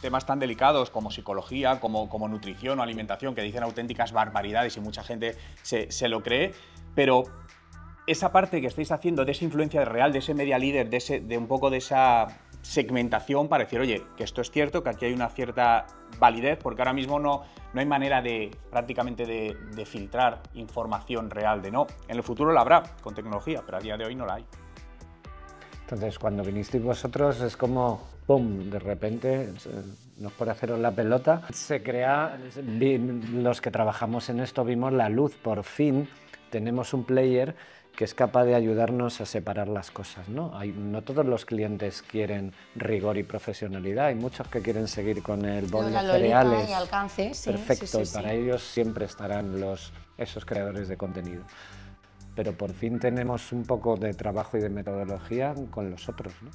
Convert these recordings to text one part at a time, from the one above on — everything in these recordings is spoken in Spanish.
temas tan delicados como psicología, como nutrición o alimentación, que dicen auténticas barbaridades y mucha gente se lo cree, pero esa parte que estáis haciendo de esa influencia real, de ese media líder, de un poco de esa segmentación para decir, oye, que esto es cierto, que aquí hay una cierta validez, porque ahora mismo no hay manera prácticamente de filtrar información real, En el futuro la habrá con tecnología, pero a día de hoy no la hay. Entonces, cuando vinisteis vosotros es como, ¡pum!, de repente, no es por haceros la pelota, se crea, los que trabajamos en esto vimos la luz, por fin tenemos un player que es capaz de ayudarnos a separar las cosas, ¿no? No todos los clientes quieren rigor y profesionalidad, hay muchos que quieren seguir con el bol de cereales. Y alcance, sí, perfecto, sí, y para ellos siempre estarán esos creadores de contenido. Pero por fin tenemos un poco de trabajo y de metodología con los otros, ¿no?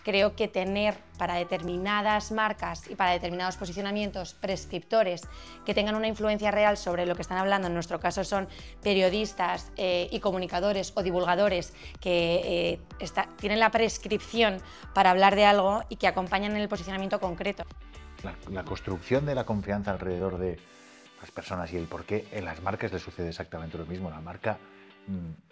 Creo que tener para determinadas marcas y para determinados posicionamientos prescriptores que tengan una influencia real sobre lo que están hablando, en nuestro caso son periodistas y comunicadores o divulgadores que tienen la prescripción para hablar de algo y que acompañan en el posicionamiento concreto. La construcción de la confianza alrededor de las personas y el por qué en las marcas les sucede exactamente lo mismo. La marca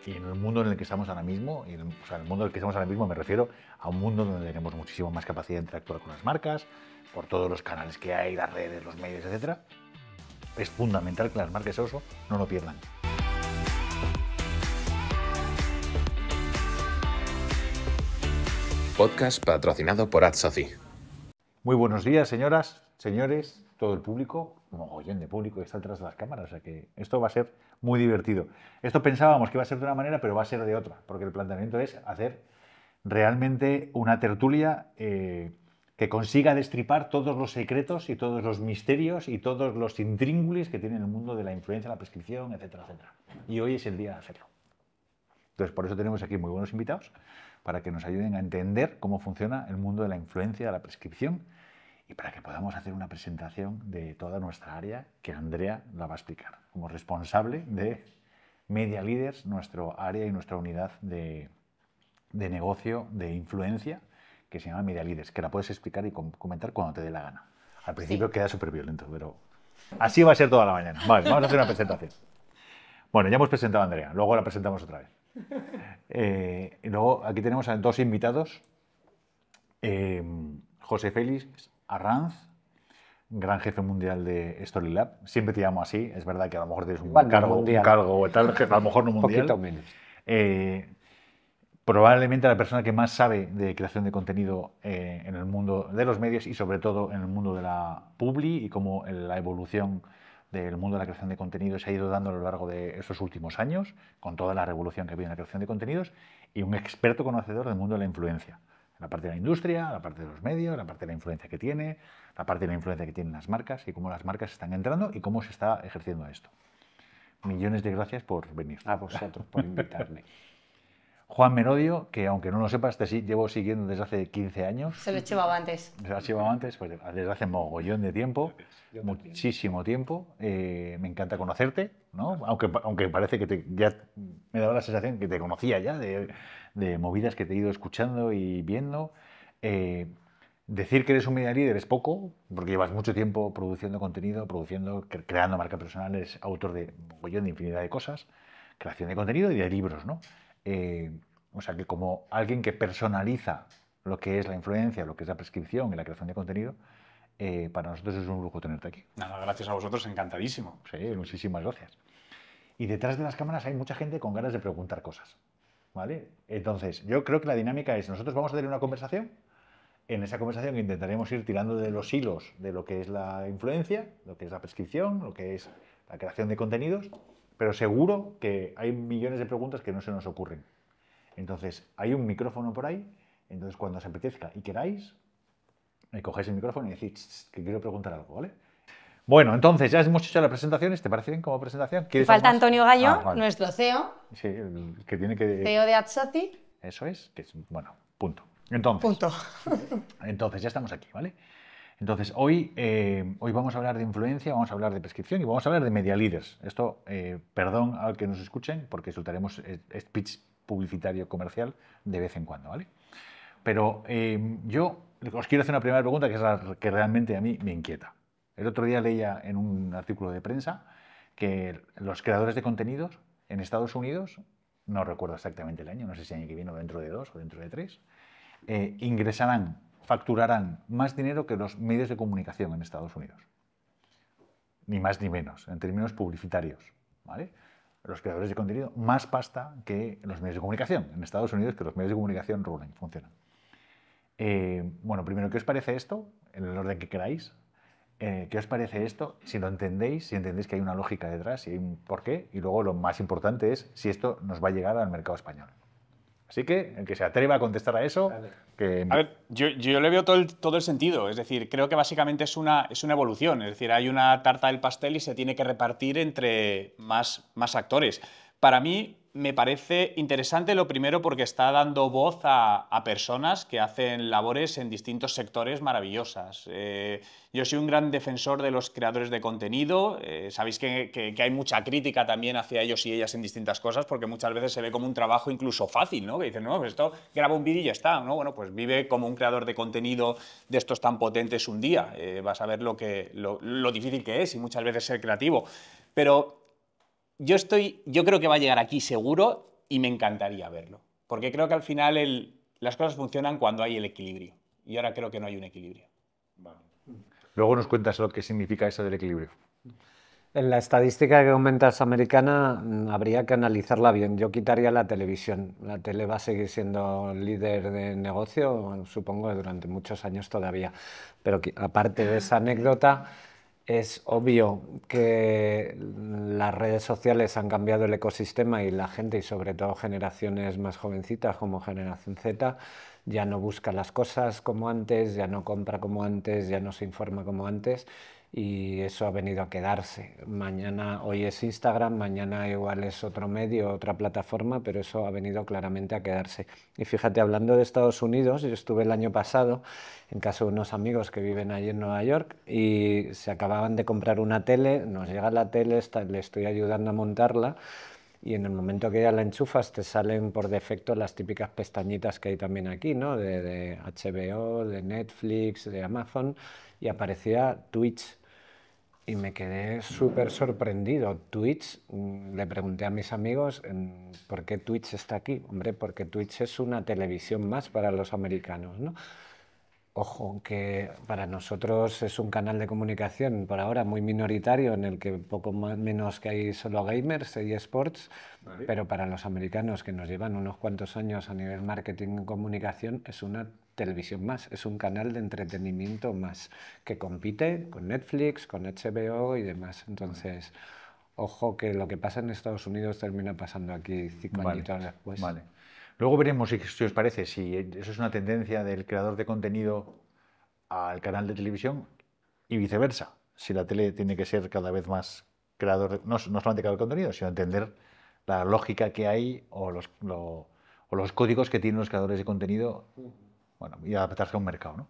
y en el mundo en el que estamos ahora mismo, el mundo en el que estamos ahora mismo me refiero a un mundo donde tenemos muchísimo más capacidad de interactuar con las marcas, por todos los canales que hay, las redes, los medios, etc. Es fundamental que las marcas eso no lo pierdan. Podcast patrocinado por AdSoci. Muy buenos días, señoras, señores, todo el público, un mogollón de público que está detrás de las cámaras, o sea que esto va a ser muy divertido. Esto pensábamos que iba a ser de una manera, pero va a ser de otra, porque el planteamiento es hacer realmente una tertulia que consiga destripar todos los secretos y todos los misterios y todos los intríngulis que tiene el mundo de la influencia, la prescripción, etcétera, etcétera. Y hoy es el día de hacerlo. Entonces, por eso tenemos aquí muy buenos invitados, para que nos ayuden a entender cómo funciona el mundo de la influencia, de la prescripción, y para que podamos hacer una presentación de toda nuestra área que Andrea la va a explicar como responsable de Media Leaders, nuestro área y nuestra unidad de negocio de influencia que se llama Media Leaders, que la puedes explicar y comentar cuando te dé la gana. Al principio queda súper violento, pero así va a ser toda la mañana. Vale, vamos a hacer una presentación. Bueno, ya hemos presentado a Andrea, luego la presentamos otra vez. Y luego aquí tenemos a dos invitados, José Félix Arranz, gran jefe mundial de Storylab. Siempre te llamo así, es verdad que a lo mejor tienes un cargo o tal, a lo mejor no mundial. Un poquito menos. Probablemente la persona que más sabe de creación de contenido en el mundo de los medios y sobre todo en el mundo de la publi y cómo la evolución del mundo de la creación de contenidos se ha ido dando a lo largo de estos últimos años, con toda la revolución que ha habido en la creación de contenidos, y un experto conocedor del mundo de la influencia. La parte de la industria, la parte de los medios, la parte de la influencia que tiene, la parte de la influencia que tienen las marcas y cómo las marcas están entrando y cómo se está ejerciendo esto. Millones de gracias por venir. A vosotros por invitarme. Juan Merodio, que aunque no lo sepas, te llevo siguiendo desde hace 15 años. Se lo he llevado antes. Se lo has llevado antes, pues desde hace mogollón de tiempo, muchísimo tiempo. Me encanta conocerte, ¿no? Aunque parece que ya me daba la sensación que te conocía ya, de movidas que te he ido escuchando y viendo. Decir que eres un media líder es poco, porque llevas mucho tiempo produciendo contenido, creando marcas personales, autor de mogollón de infinidad de cosas, creación de contenido y de libros, ¿no? O sea que como alguien que personaliza lo que es la influencia, lo que es la prescripción y la creación de contenido, para nosotros es un lujo tenerte aquí. Nada, gracias a vosotros, encantadísimo. Sí, muchísimas gracias. Y detrás de las cámaras hay mucha gente con ganas de preguntar cosas, ¿vale? Entonces, yo creo que la dinámica es, nosotros vamos a tener una conversación, en esa conversación intentaremos ir tirando de los hilos de lo que es la influencia, lo que es la prescripción, lo que es la creación de contenidos, pero seguro que hay millones de preguntas que no se nos ocurren. Entonces, hay un micrófono por ahí, entonces cuando os apetezca y queráis, me cogéis el micrófono y decís que quiero preguntar algo, ¿vale? Bueno, entonces, ya hemos hecho las presentaciones, ¿te parece bien como presentación? Falta Antonio Gallo, vale. Nuestro CEO. Sí, el que tiene que... CEO de AdSoci. Eso es, que es, bueno, punto. Entonces, ya estamos aquí, ¿vale? Entonces, hoy vamos a hablar de influencia, vamos a hablar de prescripción y vamos a hablar de media leaders. Esto, perdón al que nos escuchen, porque soltaremos speech publicitario comercial de vez en cuando, ¿vale? Pero yo os quiero hacer una primera pregunta que es la que realmente a mí me inquieta. El otro día leía en un artículo de prensa que los creadores de contenidos en Estados Unidos, no recuerdo exactamente el año, no sé si el año que viene o dentro de 2 o dentro de 3, ingresarán, facturarán más dinero que los medios de comunicación en Estados Unidos. Ni más ni menos, en términos publicitarios, ¿vale? Los creadores de contenido, más pasta que los medios de comunicación en Estados Unidos, que los medios de comunicación rulan, funcionan. Bueno, primero, ¿qué os parece esto? En el orden que queráis. ¿Qué os parece esto? Si lo entendéis, si entendéis que hay una lógica detrás, si hay un porqué, y luego lo más importante es si esto nos va a llegar al mercado español. Así que el que se atreva a contestar a eso... Que... A ver, yo le veo todo el sentido. Es decir, creo que básicamente es una evolución. Es decir, hay una tarta del pastel y se tiene que repartir entre más actores. Para mí me parece interesante, lo primero, porque está dando voz a personas que hacen labores en distintos sectores maravillosas. Yo soy un gran defensor de los creadores de contenido. Sabéis que hay mucha crítica también hacia ellos y ellas en distintas cosas, porque muchas veces se ve como un trabajo incluso fácil, ¿no? Que dicen, no, pues esto graba un vídeo y ya está, ¿no? Bueno, pues vive como un creador de contenido de estos tan potentes un día. Vas a ver lo difícil que es y muchas veces ser creativo. Pero yo creo que va a llegar aquí seguro y me encantaría verlo. Porque creo que al final las cosas funcionan cuando hay el equilibrio. Y ahora creo que no hay un equilibrio. Vale. Luego nos cuentas lo que significa eso del equilibrio. En la estadística que comentas americana habría que analizarla bien. Yo quitaría la televisión. La tele va a seguir siendo líder de negocio, supongo, durante muchos años todavía. Pero aparte de esa anécdota, es obvio que las redes sociales han cambiado el ecosistema y la gente, y sobre todo generaciones más jovencitas como Generación Z, ya no busca las cosas como antes, ya no compra como antes, ya no se informa como antes, y eso ha venido a quedarse. Hoy es Instagram, mañana igual es otro medio, otra plataforma, pero eso ha venido claramente a quedarse. Y fíjate, hablando de Estados Unidos, yo estuve el año pasado en casa de unos amigos que viven allí en Nueva York y se acababan de comprar una tele, nos llega la tele, le estoy ayudando a montarla, y en el momento que ya la enchufas te salen por defecto las típicas pestañitas que hay también aquí, ¿no? de HBO, de Netflix, de Amazon, y aparecía Twitch. Y me quedé súper sorprendido. Twitch, le pregunté a mis amigos por qué Twitch está aquí. Hombre, porque Twitch es una televisión más para los americanos, ¿no? Ojo, que para nosotros es un canal de comunicación por ahora muy minoritario, en el que poco menos que hay solo gamers y esports, ¿vale? Pero para los americanos, que nos llevan unos cuantos años a nivel marketing y comunicación, es una televisión más, es un canal de entretenimiento más, que compite con Netflix, con HBO y demás. Entonces, ojo, que lo que pasa en Estados Unidos termina pasando aquí 5 añitos después. Vale. Luego veremos si os parece, si eso es una tendencia del creador de contenido al canal de televisión y viceversa. Si la tele tiene que ser cada vez más creador, no solamente creador de contenido, sino entender la lógica que hay o los códigos que tienen los creadores de contenido, bueno, y adaptarse a un mercado, ¿no?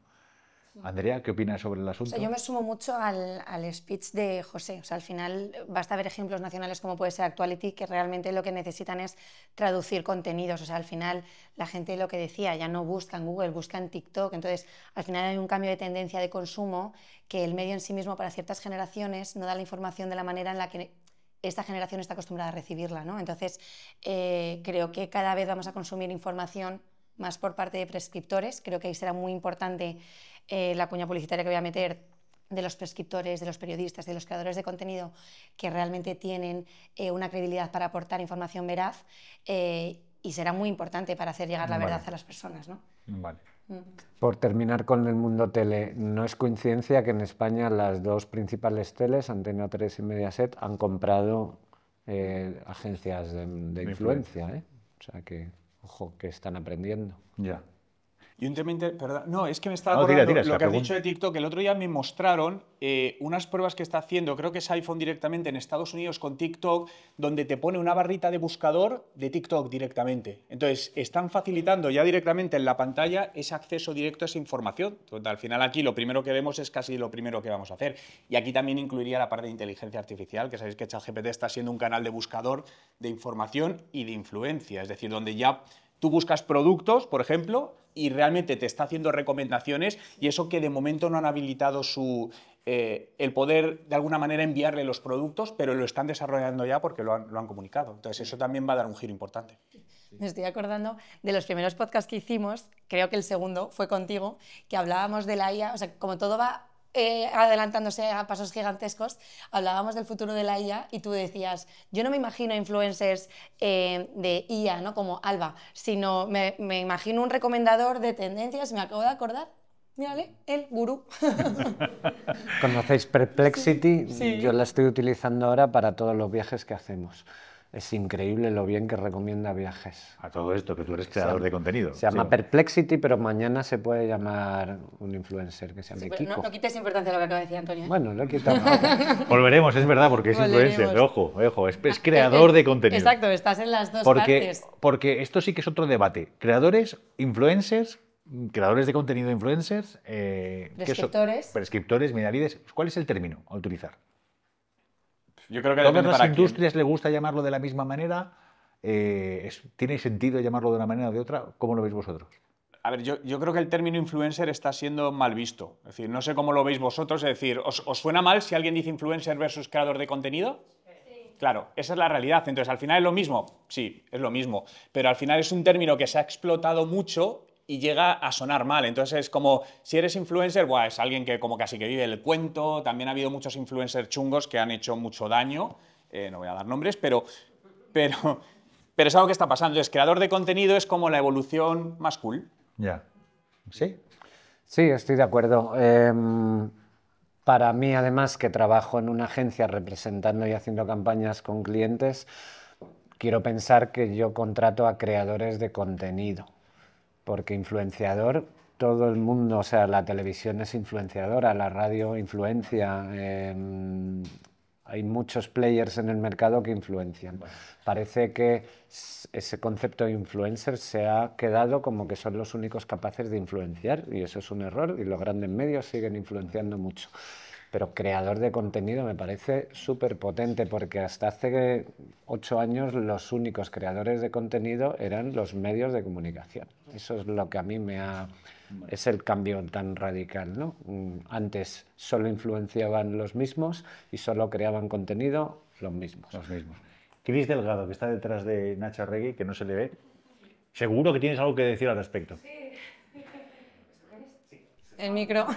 Andrea, ¿qué opinas sobre el asunto? O sea, yo me sumo mucho al speech de José. O sea, al final basta ver ejemplos nacionales como puede ser Actuality, que realmente lo que necesitan es traducir contenidos. O sea, al final la gente, lo que decía, ya no busca en Google, busca en TikTok. Entonces, al final hay un cambio de tendencia de consumo, que el medio en sí mismo para ciertas generaciones no da la información de la manera en la que esta generación está acostumbrada a recibirla, ¿no? Entonces, creo que cada vez vamos a consumir información más por parte de prescriptores. Creo que ahí será muy importante la cuña publicitaria que voy a meter, de los prescriptores, de los periodistas, de los creadores de contenido que realmente tienen una credibilidad para aportar información veraz, y será muy importante para hacer llegar la verdad a las personas, ¿no? Vale. Por terminar con el mundo tele, no es coincidencia que en España las dos principales teles, Antena 3 y Mediaset, han comprado agencias de influencia, ¿eh? O sea que, ojo, que están aprendiendo. Ya. Y un tema perdón, no, es que me estaba acordando lo que has dicho de TikTok. El otro día me mostraron unas pruebas que está haciendo, creo que es iPhone directamente, en Estados Unidos con TikTok, donde te pone una barrita de buscador de TikTok directamente. Entonces, están facilitando ya directamente en la pantalla ese acceso directo a esa información. Entonces, al final aquí lo primero que vemos es casi lo primero que vamos a hacer. Y aquí también incluiría la parte de inteligencia artificial, que sabéis que ChatGPT está siendo un canal de buscador de información y de influencia, es decir, donde ya Tú buscas productos, por ejemplo, y realmente te está haciendo recomendaciones, y eso que de momento no han habilitado el poder de alguna manera enviarle los productos, pero lo están desarrollando ya porque lo han comunicado. Entonces eso también va a dar un giro importante. Me estoy acordando de los primeros podcasts que hicimos, creo que el segundo fue contigo, que hablábamos de la IA, o sea, como todo va adelantándose a pasos gigantescos, hablábamos del futuro de la IA y tú decías, yo no me imagino influencers de IA, ¿no? Como Alba, sino me imagino un recomendador de tendencias, me acabo de acordar, mírale, el gurú. ¿Conocéis Perplexity? Sí. Yo la estoy utilizando ahora para todos los viajes que hacemos. Es increíble lo bien que recomienda viajes. A todo esto, que tú eres creador de contenido. Se llama Perplexity, pero mañana se puede llamar un influencer que se llame Kiko. No quites importancia a lo que acaba de decir Antonio. Bueno, lo he quitado. Volveremos, es verdad, porque es influencer. Ojo, es creador de contenido. Exacto, estás en las dos partes. Porque esto sí que es otro debate. Creadores, influencers, creadores de contenido influencers, prescriptores, minealides. ¿Cuál es el término a utilizar? Yo creo que ¿Todas depende las para industrias le gusta llamarlo de la misma manera? ¿Tiene sentido llamarlo de una manera o de otra? ¿Cómo lo veis vosotros? A ver, yo creo que el término influencer está siendo mal visto. Es decir, no sé cómo lo veis vosotros. Es decir, ¿os suena mal si alguien dice influencer versus creador de contenido? Sí. Claro, esa es la realidad. Entonces, ¿al final es lo mismo? Sí, es lo mismo. Pero al final es un término que se ha explotado mucho y llega a sonar mal. Entonces es como, si eres influencer, buah, es alguien que como casi que vive el cuento. También ha habido muchos influencers chungos que han hecho mucho daño. No voy a dar nombres, pero es algo que está pasando. Entonces, creador de contenido es como la evolución más cool. Ya. ¿Sí? Sí, estoy de acuerdo. Para mí, además, que trabajo en una agencia representando y haciendo campañas con clientes, quiero pensar que yo contrato a creadores de contenido. Porque influenciador, todo el mundo, o sea, la televisión es influenciadora, la radio influencia, hay muchos players en el mercado que influencian. Bueno. Parece que ese concepto de influencer se ha quedado como que son los únicos capaces de influenciar, y eso es un error, y los grandes medios siguen influenciando mucho. Pero creador de contenido me parece súper potente, porque hasta hace 8 años los únicos creadores de contenido eran los medios de comunicación. Eso es lo que a mí es el cambio tan radical, ¿no? Antes solo influenciaban los mismos y solo creaban contenido los mismos. Los mismos. Cris Delgado, que está detrás de Nacho Arregui, que no se le ve. Seguro que tienes algo que decir al respecto. Sí. El micro.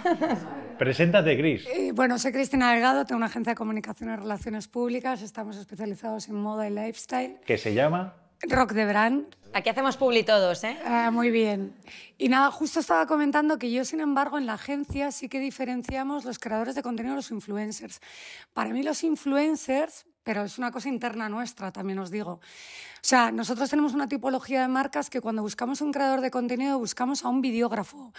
Preséntate, Cris. Bueno, soy Cristina Delgado, tengo una agencia de comunicación y relaciones públicas. Estamos especializados en moda y lifestyle. ¿Qué se llama? Rock the Brand. Aquí hacemos publi todos, ¿eh? Muy bien. Y nada, justo estaba comentando que yo, sin embargo, en la agencia sí que diferenciamos los creadores de contenido de los influencers. Para mí los influencers, pero es una cosa interna nuestra, también os digo. O sea, nosotros tenemos una tipología de marcas que cuando buscamos un creador de contenido buscamos a un videógrafo,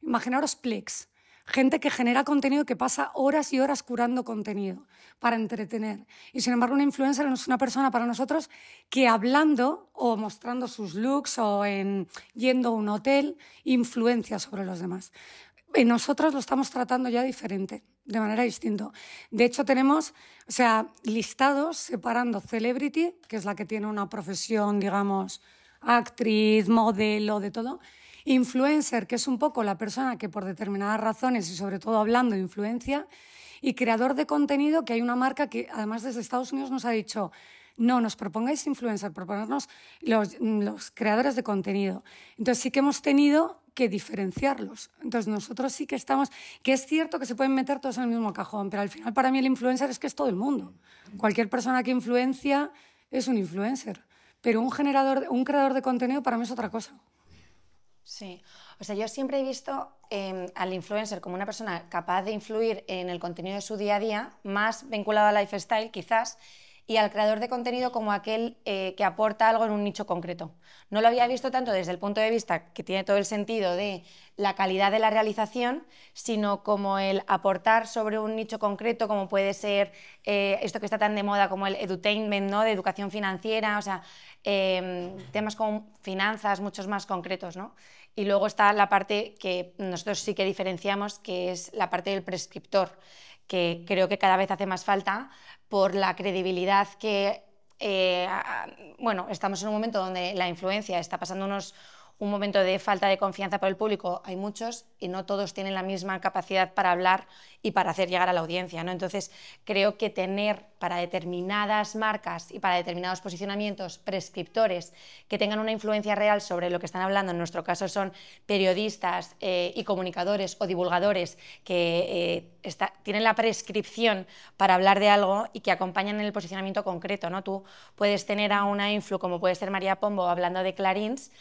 imaginaros Plex, gente que genera contenido, que pasa horas y horas curando contenido para entretener. Y sin embargo, una influencer es una persona para nosotros que hablando o mostrando sus looks o yendo a un hotel influencia sobre los demás. Y nosotros lo estamos tratando ya diferente, de manera distinta. De hecho, tenemos listados separando celebrity, que es la que tiene una profesión, digamos, actriz, modelo, de todo. Influencer, que es un poco la persona que por determinadas razones y sobre todo hablando influencia. Y creador de contenido, que hay una marca que además desde Estados Unidos nos ha dicho: no nos propongáis influencer, proponernos los creadores de contenido. Entonces sí que hemos tenido que diferenciarlos. Entonces nosotros sí que estamos, que es cierto que se pueden meter todos en el mismo cajón, pero al final para mí el influencer es que es todo el mundo. Cualquier persona que influencia es un influencer, pero un creador de contenido para mí es otra cosa. Sí, o sea, yo siempre he visto al influencer como una persona capaz de influir en el contenido de su día a día, más vinculado al lifestyle quizás, y al creador de contenido como aquel que aporta algo en un nicho concreto. No lo había visto tanto desde el punto de vista que tiene todo el sentido de la calidad de la realización, sino como el aportar sobre un nicho concreto, como puede ser esto que está tan de moda como el edutainment, ¿no? De educación financiera, o sea, temas como finanzas, muchos más concretos, ¿no? Y luego está la parte que nosotros sí que diferenciamos, que es la parte del prescriptor, que creo que cada vez hace más falta por la credibilidad que bueno, estamos en un momento donde la influencia está pasando un momento de falta de confianza por el público, hay muchos y no todos tienen la misma capacidad para hablar y para hacer llegar a la audiencia, ¿no? Entonces, creo que tener para determinadas marcas y para determinados posicionamientos prescriptores que tengan una influencia real sobre lo que están hablando, en nuestro caso son periodistas y comunicadores o divulgadores que tienen la prescripción para hablar de algo y que acompañan en el posicionamiento concreto, ¿no? Tú puedes tener a una influ como puede ser María Pombo hablando de Clarins,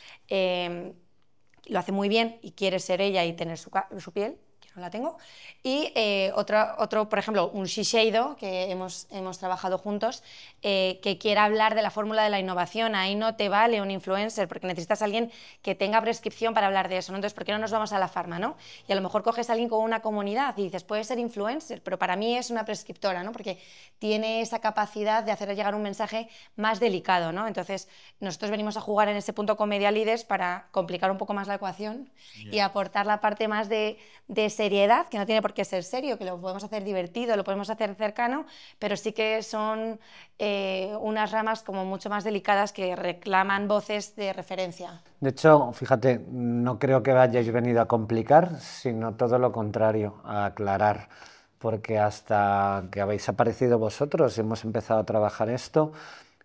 lo hace muy bien y quiere ser ella y tener su piel, que no la tengo, y otro, por ejemplo, un Shiseido, que hemos trabajado juntos, que quiera hablar de la fórmula de la innovación. Ahí no te vale un influencer, porque necesitas a alguien que tenga prescripción para hablar de eso, ¿no? Entonces, ¿por qué no nos vamos a la farma, ¿no? Y a lo mejor coges a alguien con una comunidad y dices, puede ser influencer, pero para mí es una prescriptora, ¿no? Porque tiene esa capacidad de hacer llegar un mensaje más delicado, ¿no? Entonces, nosotros venimos a jugar en ese punto con Media Leaders para complicar un poco más la ecuación y aportar la parte más de seriedad, que no tiene por qué ser serio, que lo podemos hacer divertido, lo podemos hacer cercano, pero sí que son unas ramas como mucho más delicadas que reclaman voces de referencia. De hecho, fíjate, no creo que hayáis venido a complicar, sino todo lo contrario, a aclarar, porque hasta que habéis aparecido vosotros y hemos empezado a trabajar esto,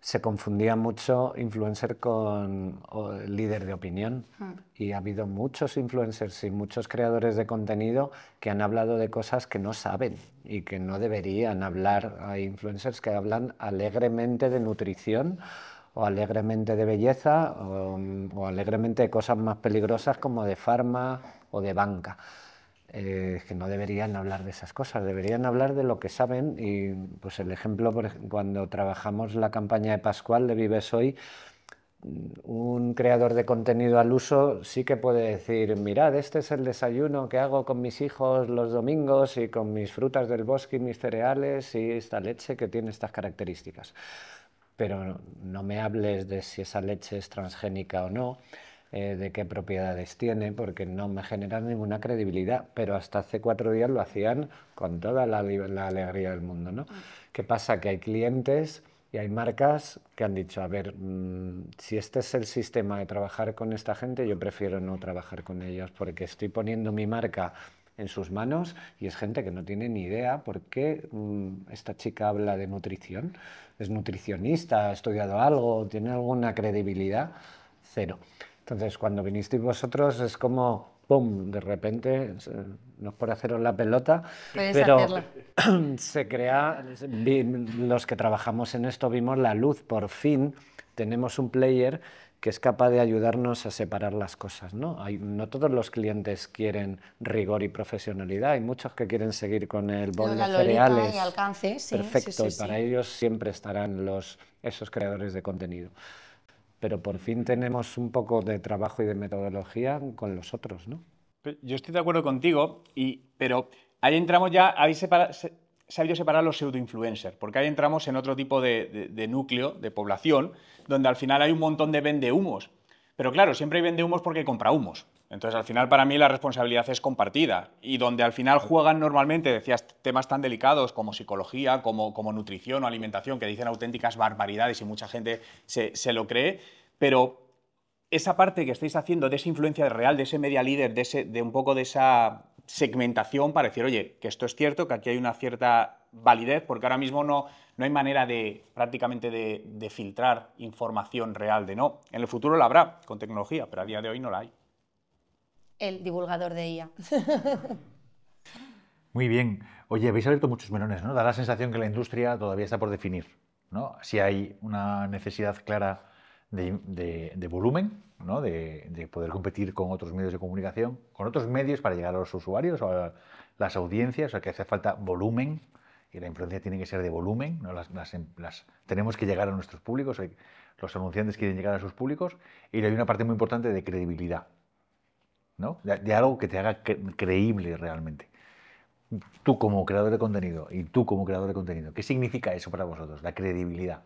se confundía mucho influencer con líder de opinión y ha habido muchos influencers y muchos creadores de contenido que han hablado de cosas que no saben y que no deberían hablar. Hay influencers que hablan alegremente de nutrición o alegremente de belleza o alegremente de cosas más peligrosas como de farma o de banca. Que no deberían hablar de esas cosas, deberían hablar de lo que saben. Y pues el ejemplo, cuando trabajamos la campaña de Pascual de Vives Hoy, un creador de contenido al uso sí que puede decir, mirad, este es el desayuno que hago con mis hijos los domingos y con mis frutas del bosque y mis cereales y esta leche que tiene estas características. Pero no me hables de si esa leche es transgénica o no, de qué propiedades tiene, porque no me genera ninguna credibilidad, pero hasta hace 4 días lo hacían con toda la alegría del mundo, ¿no? ¿Qué pasa? Que hay clientes y hay marcas que han dicho, a ver, si este es el sistema de trabajar con esta gente, yo prefiero no trabajar con ellos, porque estoy poniendo mi marca en sus manos y es gente que no tiene ni idea por qué esta chica habla de nutrición, es nutricionista, ha estudiado algo, tiene alguna credibilidad, cero. Entonces, cuando vinisteis vosotros es como, ¡pum!, de repente, no es por haceros la pelota, pero se crea, los que trabajamos en esto vimos la luz, por fin tenemos un player que es capaz de ayudarnos a separar las cosas, ¿no? No todos los clientes quieren rigor y profesionalidad, hay muchos que quieren seguir con el bol de cereales. Y alcance, sí, perfecto, y para ellos siempre estarán esos creadores de contenido. Pero por fin tenemos un poco de trabajo y de metodología con los otros, ¿no? Yo estoy de acuerdo contigo, pero ahí entramos ya, sabido separar los pseudo-influencers, porque ahí entramos en otro tipo de núcleo, de población, donde al final hay un montón de vendehumos. Pero claro, siempre hay vendehumos porque hay comprahumos. Entonces, al final, para mí, la responsabilidad es compartida. Y donde al final juegan normalmente, decías, temas tan delicados como psicología, como nutrición o alimentación, que dicen auténticas barbaridades y mucha gente se lo cree, pero esa parte que estáis haciendo de esa influencia real, de ese media leader, de un poco de esa segmentación para decir, oye, que esto es cierto, que aquí hay una cierta validez, porque ahora mismo no hay manera prácticamente de filtrar información real de no. En el futuro la habrá con tecnología, pero a día de hoy no la hay. El divulgador de IA. Muy bien. Oye, habéis abierto muchos melones, ¿no? Da la sensación que la industria todavía está por definir, ¿no? Si hay una necesidad clara de volumen, ¿no? De poder competir con otros medios de comunicación, con otros medios para llegar a los usuarios o a las audiencias, o sea que hace falta volumen y la influencia tiene que ser de volumen, ¿no? Tenemos que llegar a nuestros públicos, los anunciantes quieren llegar a sus públicos y hay una parte muy importante de credibilidad, ¿no? De algo que te haga creíble realmente. Tú como creador de contenido y tú como creador de contenido, ¿qué significa eso para vosotros, la credibilidad?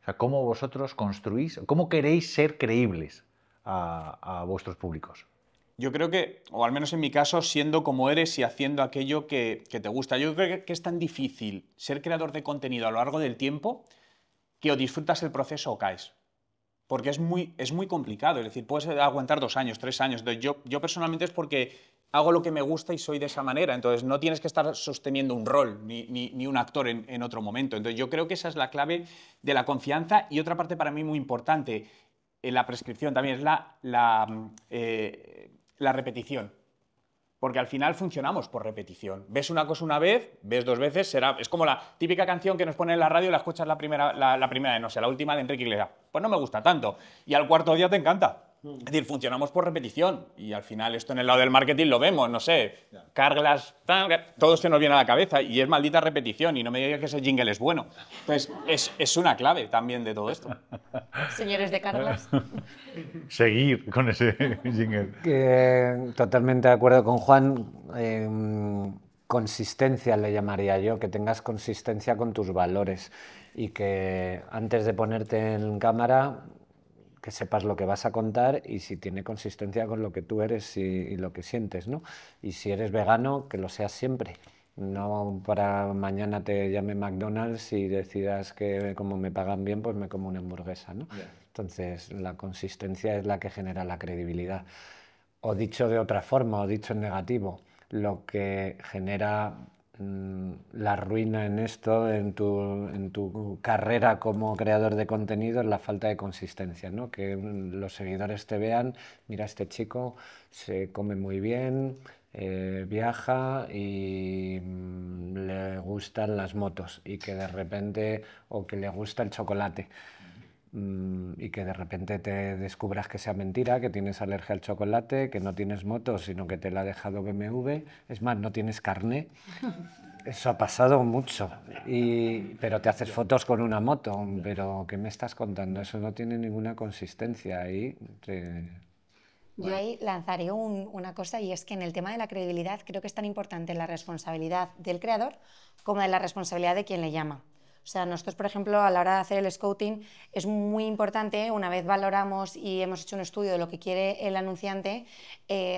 O sea, ¿cómo vosotros construís, cómo queréis ser creíbles a vuestros públicos? Yo creo que, o al menos en mi caso, siendo como eres y haciendo aquello que te gusta. Yo creo que es tan difícil ser creador de contenido a lo largo del tiempo que o disfrutas el proceso o caes. porque es muy complicado. Es decir, puedes aguantar 2 años, 3 años. Entonces, yo personalmente es porque hago lo que me gusta y soy de esa manera. Entonces, no tienes que estar sosteniendo un rol ni un actor en otro momento. Entonces, yo creo que esa es la clave de la confianza. Y otra parte para mí muy importante en la prescripción también es la repetición. Porque al final funcionamos por repetición. Ves una cosa una vez, ves 2 veces, es como la típica canción que nos ponen en la radio y la escuchas la primera vez, no sé, la última de Enrique Iglesias. Pues no me gusta tanto. Y al cuarto día te encanta. Es decir, funcionamos por repetición. Y al final esto en el lado del marketing lo vemos, no sé, Carglass, todo se nos viene a la cabeza y es maldita repetición. Y no me digas que ese jingle es bueno. Entonces, es una clave también de todo esto. Señores de Carglass. Seguir con ese jingle. Totalmente de acuerdo con Juan. Consistencia le llamaría yo, que tengas consistencia con tus valores y que antes de ponerte en cámara que sepas lo que vas a contar y si tiene consistencia con lo que tú eres y lo que sientes, ¿no? Y si eres vegano, que lo seas siempre. No para mañana te llame McDonald's y decidas que como me pagan bien, pues me como una hamburguesa, ¿no? Yeah. Entonces, la consistencia es la que genera la credibilidad. O dicho de otra forma, o dicho en negativo, lo que genera la ruina en esto, en tu carrera como creador de contenido, es la falta de consistencia, ¿no? Que los seguidores te vean, mira, este chico se come muy bien, viaja y le gustan las motos y que de repente, o que le gusta el chocolate. Y que de repente te descubras que sea mentira, que tienes alergia al chocolate, que no tienes moto, sino que te la ha dejado BMW, es más, no tienes carné. Eso ha pasado mucho, pero te haces fotos con una moto, pero ¿qué me estás contando? Eso no tiene ninguna consistencia ahí. Yo ahí lanzaré una cosa, y es que en el tema de la credibilidad creo que es tan importante la responsabilidad del creador como de la responsabilidad de quien le llama. O sea, nosotros, por ejemplo, a la hora de hacer el scouting es muy importante, una vez valoramos y hemos hecho un estudio de lo que quiere el anunciante,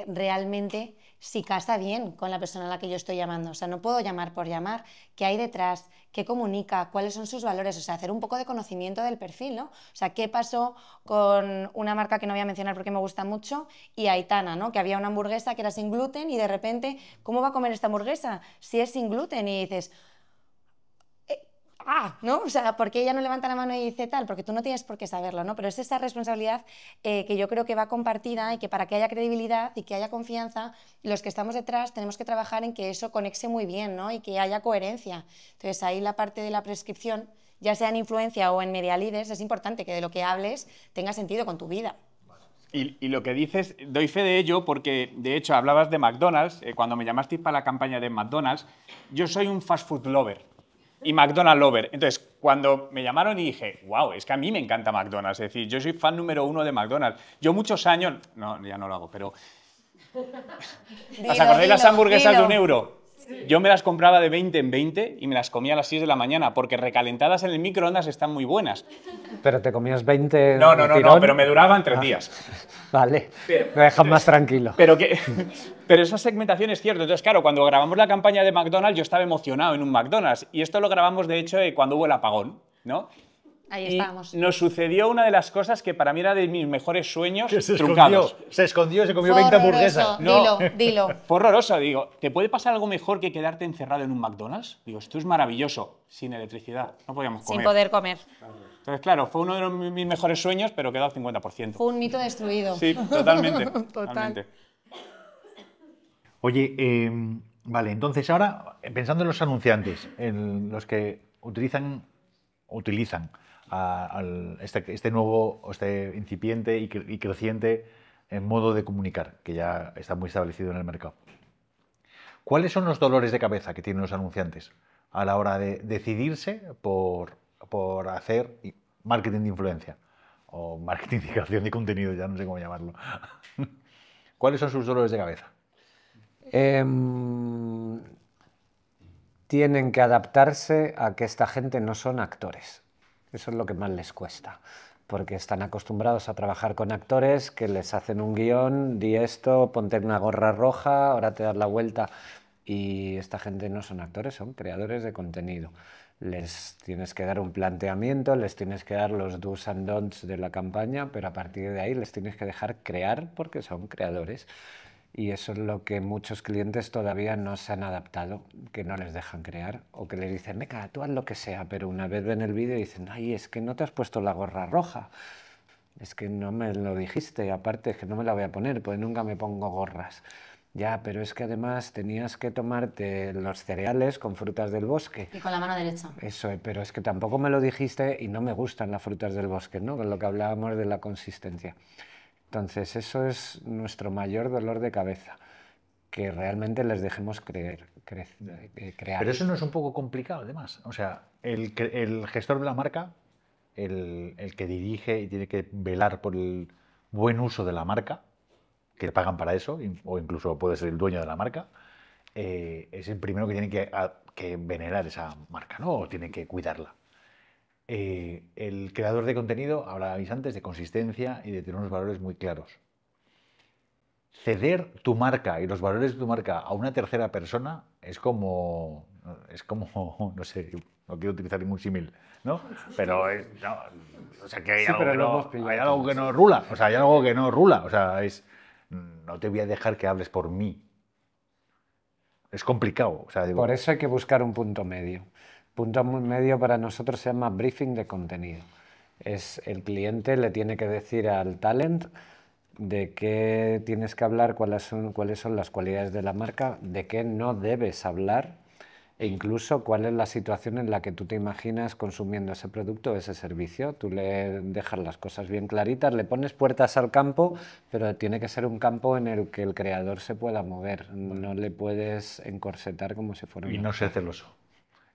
realmente si casa bien con la persona a la que yo estoy llamando. O sea, no puedo llamar por llamar. ¿Qué hay detrás? ¿Qué comunica? ¿Cuáles son sus valores? O sea, hacer un poco de conocimiento del perfil, ¿no? O sea, ¿qué pasó con una marca que no voy a mencionar porque me gusta mucho y Aitana, ¿no? Que había una hamburguesa que era sin gluten y de repente, ¿cómo va a comer esta hamburguesa si es sin gluten? Y dices... ¿no? O sea, ¿por qué ella no levanta la mano y dice tal? Porque tú no tienes por qué saberlo, ¿no? Pero es esa responsabilidad que yo creo que va compartida y que para que haya credibilidad y que haya confianza, los que estamos detrás tenemos que trabajar en que eso conexe muy bien, ¿no? Y que haya coherencia. Entonces, ahí la parte de la prescripción, ya sea en influencia o en media leaders, es importante que de lo que hables tenga sentido con tu vida. Y lo que dices, doy fe de ello porque, de hecho, hablabas de McDonald's. Cuando me llamasteis para la campaña de McDonald's, yo soy un fast food lover. Y McDonald's lover. Entonces, cuando me llamaron y dije, wow, es que a mí me encanta McDonald's. Es decir, yo soy fan número 1 de McDonald's. Yo muchos años... No, ya no lo hago, pero... ¿Os acordáis las hamburguesas de €1? Yo me las compraba de 20 en 20 y me las comía a las 6 de la mañana porque recalentadas en el microondas están muy buenas. ¿Pero te comías 20 No, pero me duraban 3 días. Vale, me dejas más tranquilo. Pero esa segmentación es cierta. Entonces, claro, cuando grabamos la campaña de McDonald's, yo estaba emocionado en un McDonald's. Y esto lo grabamos, de hecho, cuando hubo el apagón, ¿no? Ahí estábamos. Y nos sucedió una de las cosas que para mí era de mis mejores sueños truncados. Se escondió, se comió 20 hamburguesas. No, dilo. Fue horroroso. Digo, ¿te puede pasar algo mejor que quedarte encerrado en un McDonald's? Digo, esto es maravilloso. Sin electricidad, no podíamos comer. Sin poder comer. Entonces, claro, fue uno de mis mejores sueños, pero quedó al 50%. Fue un mito destruido. Sí, totalmente. Totalmente. Oye, vale, entonces ahora, pensando en los anunciantes, en los que utilizan este nuevo, este incipiente y creciente modo de comunicar, que ya está muy establecido en el mercado. ¿Cuáles son los dolores de cabeza que tienen los anunciantes a la hora de decidirse por hacer marketing de influencia o marketing de creación de contenido, ya no sé cómo llamarlo? ¿Cuáles son sus dolores de cabeza? Tienen que adaptarse a que esta gente no son actores. Eso es lo que más les cuesta, porque están acostumbrados a trabajar con actores que les hacen un guión, di esto, ponte una gorra roja, ahora te das la vuelta. Y esta gente no son actores, son creadores de contenido. Les tienes que dar un planteamiento, les tienes que dar los do's and don'ts de la campaña, pero a partir de ahí les tienes que dejar crear porque son creadores. Y eso es lo que muchos clientes todavía no se han adaptado, que no les dejan crear o que les dicen, venga, tú haz lo que sea, pero una vez ven el vídeo y dicen, ay, es que no te has puesto la gorra roja, es que no me lo dijiste, aparte es que no me la voy a poner, pues nunca me pongo gorras. Ya, pero es que además tenías que tomarte los cereales con frutas del bosque. Y con la mano derecha. Eso, pero es que tampoco me lo dijiste y no me gustan las frutas del bosque, ¿no? Con lo que hablábamos de la consistencia. Entonces, eso es nuestro mayor dolor de cabeza, que realmente les dejemos crear. Pero eso no es un poco complicado, además. O sea, el gestor de la marca, el que dirige y tiene que velar por el buen uso de la marca, que le pagan para eso, o incluso puede ser el dueño de la marca, es el primero que tiene que venerar esa marca, ¿no? O tiene que cuidarla. El creador de contenido, hablabais antes de consistencia y de tener unos valores muy claros. Ceder tu marca y los valores de tu marca a una tercera persona es como, no sé, no quiero utilizar ningún símil, ¿no? Pero, no, o sea, que hay, sí, hay algo que no rula, o sea, hay algo que no rula, o sea, no te voy a dejar que hables por mí. Es complicado. O sea, digo, por eso hay que buscar un punto medio. Punto medio para nosotros se llama briefing de contenido. Es el cliente le tiene que decir al talent de qué tienes que hablar, cuáles son las cualidades de la marca, de qué no debes hablar e incluso cuál es la situación en la que tú te imaginas consumiendo ese producto o ese servicio. Tú le dejas las cosas bien claritas, le pones puertas al campo, pero tiene que ser un campo en el que el creador se pueda mover. No le puedes encorsetar como si fuera... Y no ser celoso.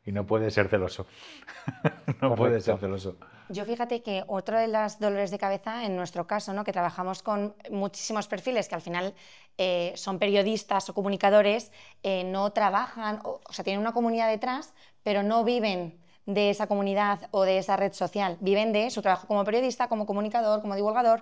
Y no puede ser celoso. No puede ser celoso. Yo fíjate que otro de los dolores de cabeza, en nuestro caso, ¿no? Que trabajamos con muchísimos perfiles que al final son periodistas o comunicadores, no trabajan, o sea, tienen una comunidad detrás, pero no viven de esa comunidad o de esa red social, viven de su trabajo como periodista, como comunicador, como divulgador,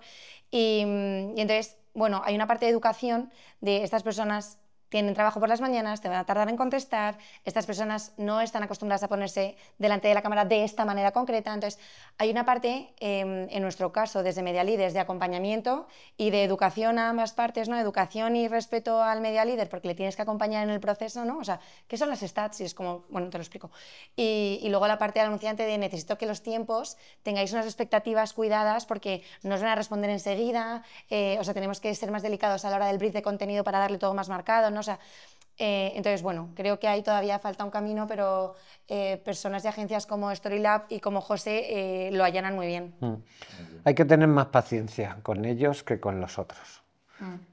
y entonces, bueno, hay una parte de educación de estas personas. Tienen trabajo por las mañanas, te van a tardar en contestar, estas personas no están acostumbradas a ponerse delante de la cámara de esta manera concreta, entonces hay una parte, en nuestro caso, desde Media Leaders, de acompañamiento y de educación a ambas partes, ¿no? Educación y respeto al Media Leader, porque le tienes que acompañar en el proceso, ¿no? O sea, ¿qué son las stats? Y es como, bueno, te lo explico. Y luego la parte del anunciante de necesito que los tiempos tengáis unas expectativas cuidadas porque no os van a responder enseguida, o sea, tenemos que ser más delicados a la hora del brief de contenido para darle todo más marcado, ¿no? O sea, entonces, bueno, creo que ahí todavía falta un camino, pero personas de agencias como Storylab y como José lo allanan muy bien. Hay que tener más paciencia con ellos que con los otros,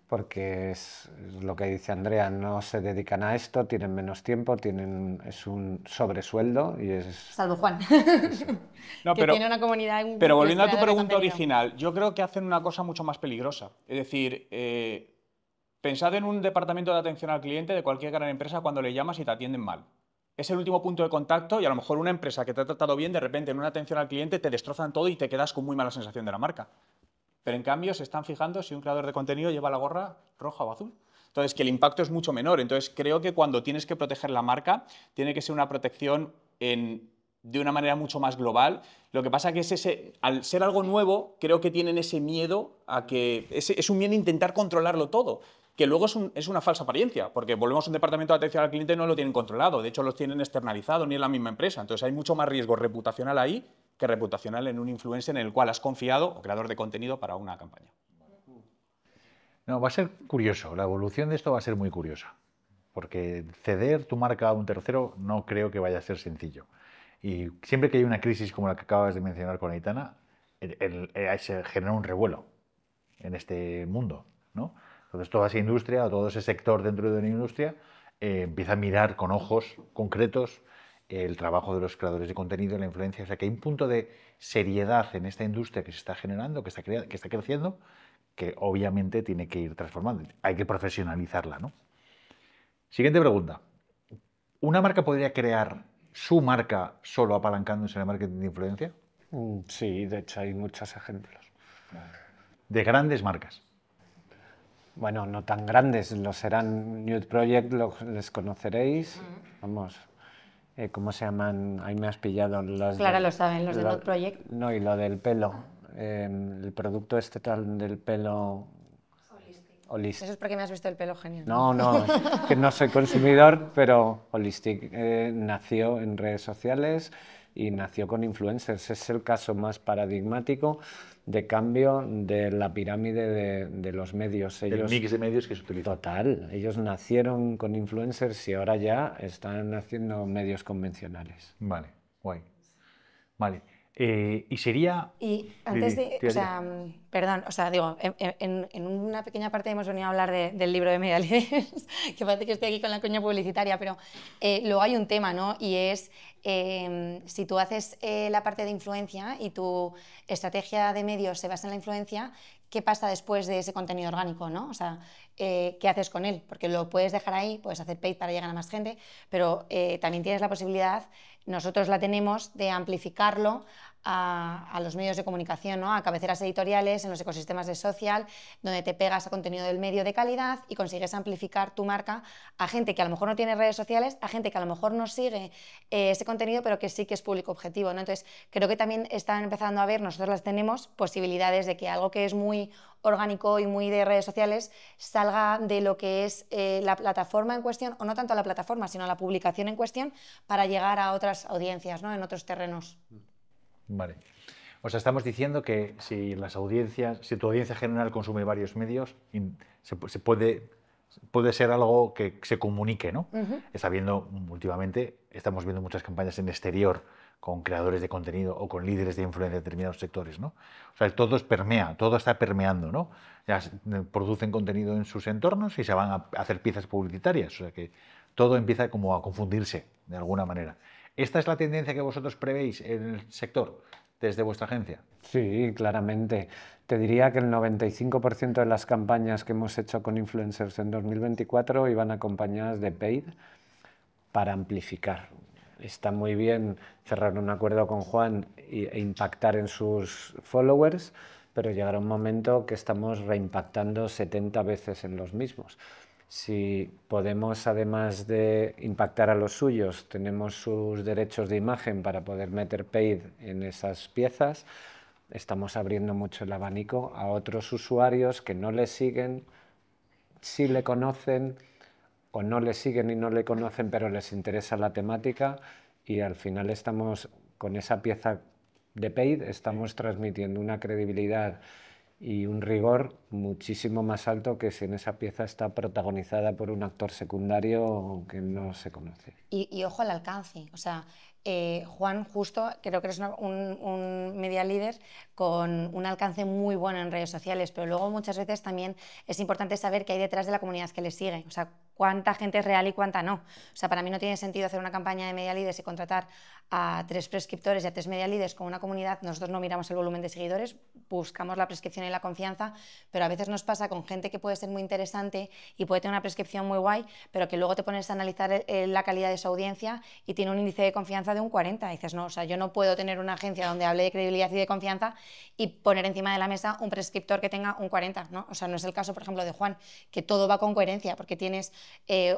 porque es lo que dice Andrea, no se dedican a esto, tienen menos tiempo, es un sobresueldo y es... Salvo Juan, no, que tiene una comunidad... Pero volviendo a tu pregunta original, yo creo que hacen una cosa mucho más peligrosa, es decir... Pensad en un departamento de atención al cliente de cualquier gran empresa cuando le llamas y te atienden mal. Es el último punto de contacto y a lo mejor una empresa que te ha tratado bien, de repente en una atención al cliente te destrozan todo y te quedas con muy mala sensación de la marca. Pero en cambio se están fijando si un creador de contenido lleva la gorra roja o azul. Entonces, que el impacto es mucho menor. Entonces, creo que cuando tienes que proteger la marca, tiene que ser una protección de una manera mucho más global. Lo que pasa que al ser algo nuevo, creo que tienen ese miedo a que... Es un miedo a intentar controlarlo todo, que luego es una falsa apariencia, porque volvemos a un departamento de atención al cliente y no lo tienen controlado, de hecho los tienen externalizado, ni en la misma empresa. Entonces hay mucho más riesgo reputacional ahí que reputacional en un influencer en el cual has confiado o creador de contenido para una campaña. No, va a ser curioso, la evolución de esto va a ser muy curiosa, porque ceder tu marca a un tercero no creo que vaya a ser sencillo. Y siempre que hay una crisis como la que acabas de mencionar con Aitana, se genera un revuelo en este mundo, ¿no? Entonces toda esa industria o todo ese sector dentro de una industria empieza a mirar con ojos concretos el trabajo de los creadores de contenido, la influencia. O sea que hay un punto de seriedad en esta industria que se está generando, que está creciendo, que obviamente tiene que ir transformando. Hay que profesionalizarla, ¿no? Siguiente pregunta. ¿Una marca podría crear su marca solo apalancándose en el marketing de influencia? Sí, de hecho hay muchos ejemplos. De grandes marcas. Bueno, no tan grandes, lo serán Nude Project, les conoceréis, vamos, ¿cómo se llaman? Ahí me has pillado. Clara lo saben, los de Not Project. No, y lo del pelo. El producto este tal del pelo... Holistic. Eso es porque me has visto el pelo genial. No, que no soy consumidor, pero Holistic nació en redes sociales y nació con influencers. Es el caso más paradigmático de cambio de la pirámide de los medios. El mix de medios que se utiliza. Total. Ellos nacieron con influencers y ahora ya están haciendo medios convencionales. Vale, guay. Vale. Y sería... Y antes de... O sea, perdón, o sea, digo, en una pequeña parte hemos venido a hablar del libro de Media Líderes, que parece que estoy aquí con la coña publicitaria, pero luego hay un tema, ¿no? Y es, si tú haces la parte de influencia y tu estrategia de medios se basa en la influencia, ¿qué pasa después de ese contenido orgánico, ¿no? O sea, ¿qué haces con él? Porque lo puedes dejar ahí, puedes hacer paid para llegar a más gente, pero también tienes la posibilidad, nosotros la tenemos, de amplificarlo a los medios de comunicación, ¿no? A cabeceras editoriales, en los ecosistemas de social, donde te pegas a contenido del medio de calidad y consigues amplificar tu marca a gente que a lo mejor no tiene redes sociales, a gente que a lo mejor no sigue ese contenido, pero que sí que es público objetivo, ¿no? Entonces, creo que también están empezando a ver, nosotros las tenemos, posibilidades de que algo que es muy orgánico y muy de redes sociales salga de lo que es la plataforma en cuestión, o no tanto a la plataforma, sino a la publicación en cuestión, para llegar a otras audiencias, ¿no? En otros terrenos. Vale. O sea, estamos diciendo que si tu audiencia general consume varios medios, puede ser algo que se comunique, ¿no? Está viendo, últimamente, estamos viendo muchas campañas en exterior con creadores de contenido o con líderes de influencia en determinados sectores, ¿no? O sea, todo está permeando, ¿no? Ya producen contenido en sus entornos y se van a hacer piezas publicitarias, o sea que todo empieza como a confundirse de alguna manera. ¿Esta es la tendencia que vosotros prevéis en el sector desde vuestra agencia? Sí, claramente. Te diría que el 95% de las campañas que hemos hecho con influencers en 2024 iban acompañadas de paid para amplificar. Está muy bien cerrar un acuerdo con Juan e impactar en sus followers, pero llegará un momento que estamos reimpactando 70 veces en los mismos. Si podemos, además de impactar a los suyos, tenemos sus derechos de imagen para poder meter paid en esas piezas, estamos abriendo mucho el abanico a otros usuarios que no le siguen, sí le conocen, o no le siguen y no le conocen, pero les interesa la temática, y al final estamos con esa pieza de paid, estamos transmitiendo una credibilidad y un rigor muchísimo más alto que si en esa pieza está protagonizada por un actor secundario que no se conoce. Y ojo al alcance, o sea, Juan justo creo que eres un media líder con un alcance muy bueno en redes sociales, pero luego muchas veces también es importante saber qué hay detrás de la comunidad que le sigue, o sea, cuánta gente es real y cuánta no. O sea, para mí no tiene sentido hacer una campaña de media leaders y contratar a 3 prescriptores y a 3 media leaders con una comunidad. Nosotros no miramos el volumen de seguidores, buscamos la prescripción y la confianza, pero a veces nos pasa con gente que puede ser muy interesante y puede tener una prescripción muy guay, pero que luego te pones a analizar la calidad de su audiencia y tiene un índice de confianza de un 40. Y dices, no, o sea, yo no puedo tener una agencia donde hable de credibilidad y de confianza y poner encima de la mesa un prescriptor que tenga un 40, ¿no? O sea, no es el caso, por ejemplo, de Juan, que todo va con coherencia, porque tienes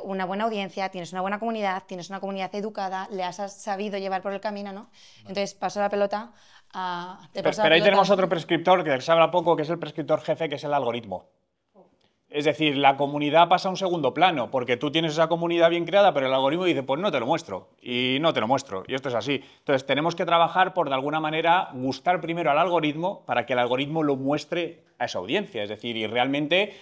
una buena audiencia, tienes una buena comunidad, tienes una comunidad educada, le has sabido llevar por el camino, ¿no? Entonces paso la pelota a... Pero ahí tenemos otro prescriptor que se habla poco, que es el prescriptor jefe, que es el algoritmo. Es decir, la comunidad pasa a un segundo plano, porque tú tienes esa comunidad bien creada, pero el algoritmo dice, pues no te lo muestro, y no te lo muestro, y esto es así. Entonces tenemos que trabajar por, de alguna manera, gustar primero al algoritmo para que el algoritmo lo muestre a esa audiencia. Es decir, y realmente,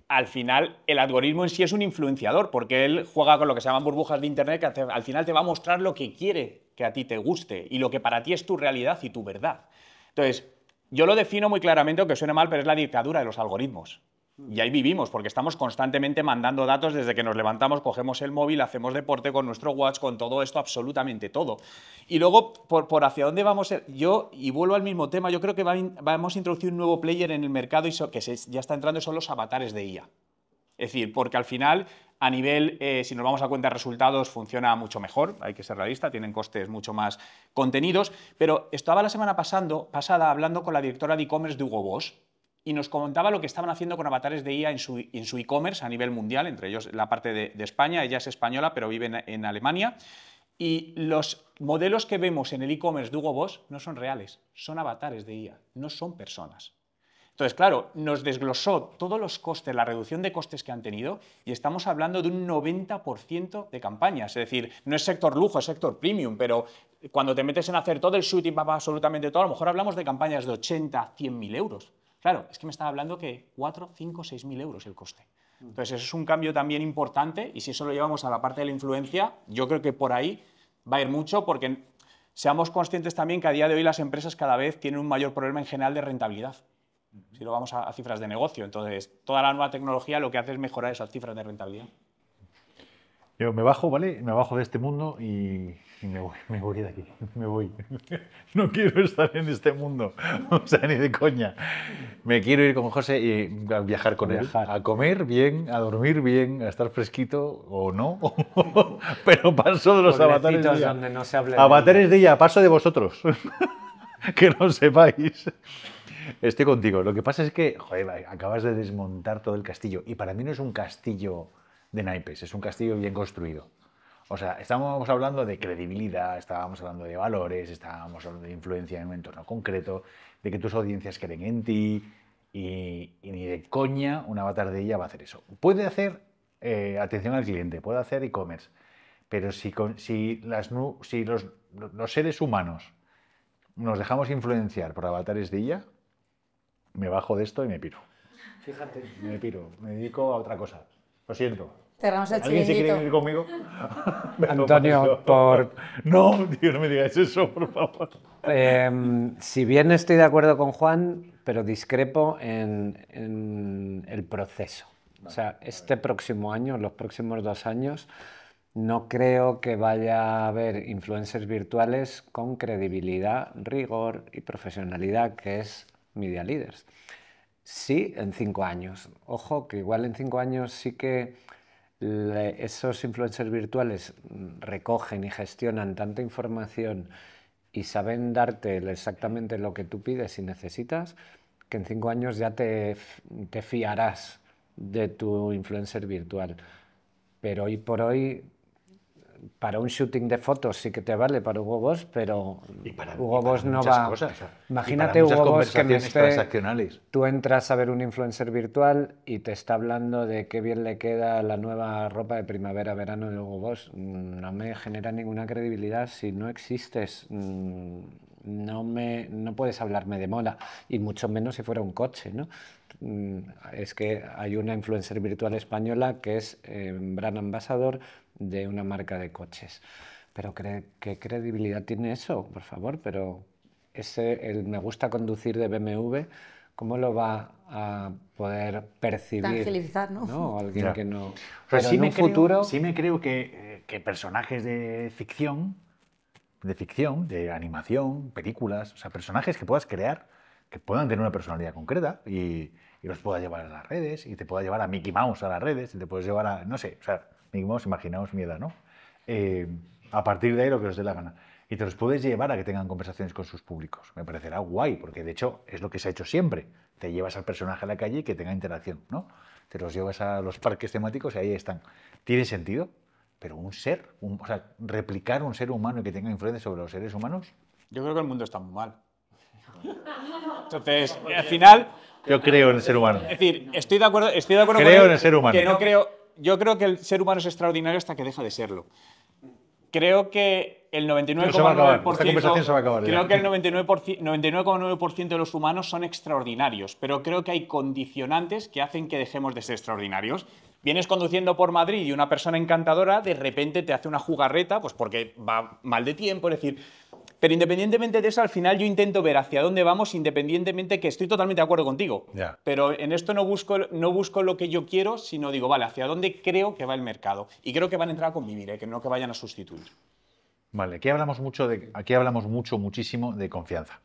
al final, el algoritmo en sí es un influenciador, porque él juega con lo que se llaman burbujas de Internet, que al final te va a mostrar lo que quiere que a ti te guste, y lo que para ti es tu realidad y tu verdad. Entonces, yo lo defino muy claramente, aunque suene mal, pero es la dictadura de los algoritmos. Y ahí vivimos, porque estamos constantemente mandando datos desde que nos levantamos, cogemos el móvil, hacemos deporte con nuestro watch, con todo esto, absolutamente todo. Y luego, por hacia dónde vamos, y vuelvo al mismo tema, yo creo que vamos a introducir un nuevo player en el mercado que ya está entrando, son los avatares de IA. Es decir, porque al final, a nivel, si nos vamos a cuenta de resultados, funciona mucho mejor, hay que ser realista, tienen costes mucho más contenidos, pero estaba la semana pasada hablando con la directora de e-commerce de Hugo Boss, y nos comentaba lo que estaban haciendo con avatares de IA en su e-commerce a nivel mundial, entre ellos la parte de España. Ella es española, pero vive en Alemania. Y los modelos que vemos en el e-commerce de Hugo Boss no son reales, son avatares de IA, no son personas. Entonces, claro, nos desglosó todos los costes, la reducción de costes que han tenido, y estamos hablando de un 90% de campañas. Es decir, no es sector lujo, es sector premium, pero cuando te metes en hacer todo el shooting, absolutamente todo, a lo mejor hablamos de campañas de 80, 100.000 euros. Claro, es que me estaba hablando que 4, 5, 6.000 euros el coste. Entonces, eso es un cambio también importante, y si eso lo llevamos a la parte de la influencia, yo creo que por ahí va a ir mucho, porque seamos conscientes también que a día de hoy las empresas cada vez tienen un mayor problema en general de rentabilidad. Si lo vamos a cifras de negocio. Entonces, toda la nueva tecnología lo que hace es mejorar esas cifras de rentabilidad. Yo me bajo, ¿vale? Me bajo de este mundo y me voy de aquí. Me voy. No quiero estar en este mundo. O sea, ni de coña. Me quiero ir con José y a viajar con él. A comer bien, a dormir bien, a estar fresquito o no. Pero paso de los avatares de ella. Donde no se hable avatares de ella, paso de vosotros. Que no sepáis. Estoy contigo. Lo que pasa es que, joder, acabas de desmontar todo el castillo. Y para mí no es un castillo de naipes, es un castillo bien construido. O sea, estábamos hablando de credibilidad, estábamos hablando de valores, estábamos hablando de influencia en un entorno concreto, de que tus audiencias creen en ti, y ni de coña un avatar de ella va a hacer eso. Puede hacer atención al cliente, puede hacer e-commerce, pero si los seres humanos nos dejamos influenciar por avatares de ella, me bajo de esto y me piro. Fíjate. Me piro, me dedico a otra cosa. Lo siento. Cerramos el ¿Alguien se quiere chiringuito. venir conmigo? Antonio, por... No, tío, no me digas eso, por favor. Si bien estoy de acuerdo con Juan, pero discrepo en el proceso. O sea, este próximo año, los próximos 2 años, no creo que vaya a haber influencers virtuales con credibilidad, rigor y profesionalidad, que es Media Leaders. Sí, en 5 años. Ojo, que igual en 5 años sí que esos influencers virtuales recogen y gestionan tanta información y saben darte exactamente lo que tú pides y necesitas, que en 5 años ya te fiarás de tu influencer virtual. Pero hoy por hoy, para un shooting de fotos sí que te vale para Hugo Boss, pero Hugo Boss no va... Cosas, Imagínate Hugo Boss que me esté... transaccionales. Tú entras a ver un influencer virtual y te está hablando de qué bien le queda la nueva ropa de primavera-verano de Hugo Boss. No me genera ninguna credibilidad. Si no existes, no puedes hablarme de moda, y mucho menos si fuera un coche, ¿no? Es que hay una influencer virtual española que es brand ambassador de una marca de coches. Pero ¿qué credibilidad tiene eso? Por favor, pero el me gusta conducir de BMW, ¿cómo lo va a poder percibir? Tangibilizar, ¿no? ¿No? Alguien Ya. que no... O sea, Pero en un futuro... sí me creo que personajes de ficción, de animación, películas, o sea, personajes que puedas crear, que puedan tener una personalidad concreta y los puedas llevar a las redes, y te puedas llevar a Mickey Mouse a las redes, y te puedes llevar a, no sé, o sea, Mickey Mouse, imaginaos mi edad, ¿no? A partir de ahí lo que os dé la gana. Y te los puedes llevar a que tengan conversaciones con sus públicos. Me parecerá guay, porque de hecho es lo que se ha hecho siempre. Te llevas al personaje a la calle y que tenga interacción, ¿no? Te los llevas a los parques temáticos y ahí están. Tiene sentido, pero un ser, o sea, replicar un ser humano y que tenga influencia sobre los seres humanos. Yo creo que el mundo está muy mal. Entonces, al final... Yo creo en el ser humano. Es decir, estoy de acuerdo Creo con él, en el ser humano. que yo creo que el ser humano es extraordinario hasta que deja de serlo. Creo que el 99,9%... Se va a acabar. Esta conversación se va a acabar ya. Creo que el 99,9% de los humanos son extraordinarios, pero creo que hay condicionantes que hacen que dejemos de ser extraordinarios. Vienes conduciendo por Madrid y una persona encantadora de repente te hace una jugarreta, pues porque va mal de tiempo, es decir... Pero independientemente de eso, al final yo intento ver hacia dónde vamos, independientemente, que estoy totalmente de acuerdo contigo. Ya. Pero en esto no busco lo que yo quiero, sino digo, vale, hacia dónde creo que va el mercado. Y creo que van a entrar a convivir, que no que vayan a sustituir. Vale, aquí hablamos muchísimo de confianza.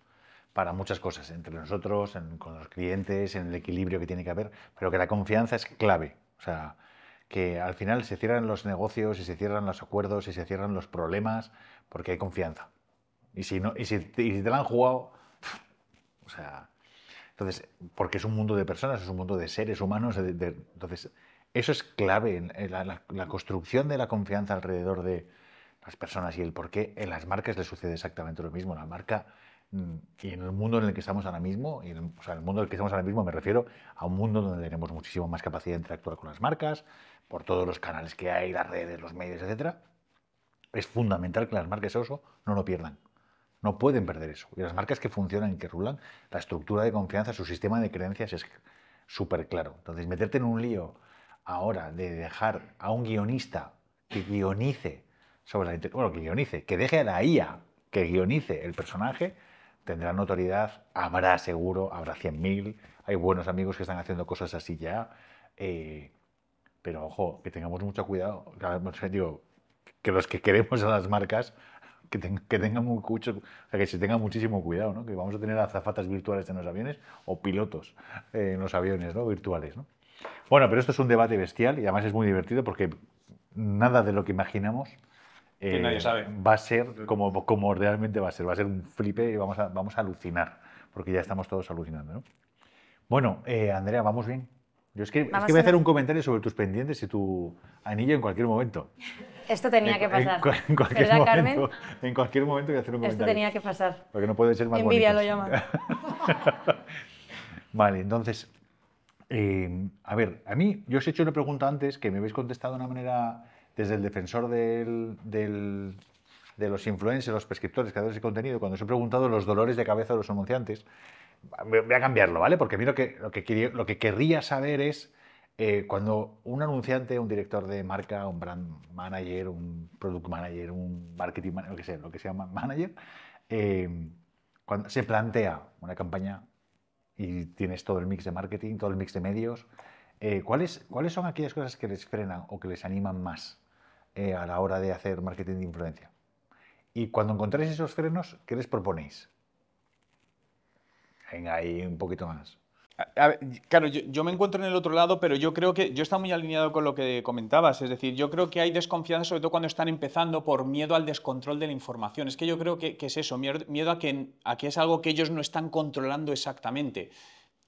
Para muchas cosas, entre nosotros, con los clientes, en el equilibrio que tiene que haber, pero que la confianza es clave. O sea, que al final se cierran los negocios y se cierran los acuerdos y se cierran los problemas porque hay confianza. Y si te la han jugado, o sea, entonces, porque es un mundo de personas, es un mundo de seres humanos, entonces, eso es clave en la construcción de la confianza alrededor de las personas y el por qué, en las marcas les sucede exactamente lo mismo. La marca, y en el mundo en el que estamos ahora mismo, o sea, el mundo en el que estamos ahora mismo me refiero a un mundo donde tenemos muchísimo más capacidad de interactuar con las marcas, por todos los canales que hay, las redes, los medios, etcétera. Es fundamental que las marcas eso no lo pierdan. No pueden perder eso. Y las marcas que funcionan y que rulan, la estructura de confianza, su sistema de creencias es súper claro. Entonces, meterte en un lío ahora de dejar a un guionista que guionice sobre la... Bueno, que guionice, que deje a la IA que guionice el personaje, tendrá notoriedad, habrá seguro, habrá 100.000, hay buenos amigos que están haciendo cosas así ya, pero ojo, que tengamos mucho cuidado. Digo, que los que queremos a las marcas que tengan mucho, o sea, que se tenga muchísimo cuidado, ¿no? Que vamos a tener azafatas virtuales en los aviones o pilotos en los aviones, ¿no? Virtuales, ¿no? Bueno, pero esto es un debate bestial y además es muy divertido porque nada de lo que imaginamos que nadie sabe. va a ser como realmente va a ser un flipe y vamos a alucinar, porque ya estamos todos alucinando, ¿no? Bueno, Andrea, ¿vamos bien? Yo es que voy a hacer un comentario sobre tus pendientes y tu anillo en cualquier momento. Esto tenía que pasar. En cualquier ¿Verdad, momento, Carmen? en cualquier momento voy a hacer un comentario. Esto tenía que pasar. Porque no puede ser más Envidia bonito. lo llama. Vale, entonces, a ver, a mí, yo os he hecho una pregunta antes que me habéis contestado de una manera desde el defensor de los influencers, los prescriptores, creadores de contenido, cuando os he preguntado los dolores de cabeza de los anunciantes. Voy a cambiarlo, ¿vale? Porque a mí lo que querría saber es cuando un anunciante, un director de marca, un brand manager, un product manager, un marketing manager, lo que sea manager, cuando se plantea una campaña y tienes todo el mix de marketing, todo el mix de medios, ¿cuáles son aquellas cosas que les frenan o que les animan más a la hora de hacer marketing de influencia? Y cuando encontráis esos frenos, ¿qué les proponéis? Venga, ahí un poquito más. A ver, claro, yo me encuentro en el otro lado, pero yo creo que yo estoy muy alineado con lo que comentabas. Es decir, yo creo que hay desconfianza, sobre todo cuando están empezando, por miedo al descontrol de la información. Es que yo creo que es eso, miedo a que es algo que ellos no están controlando exactamente.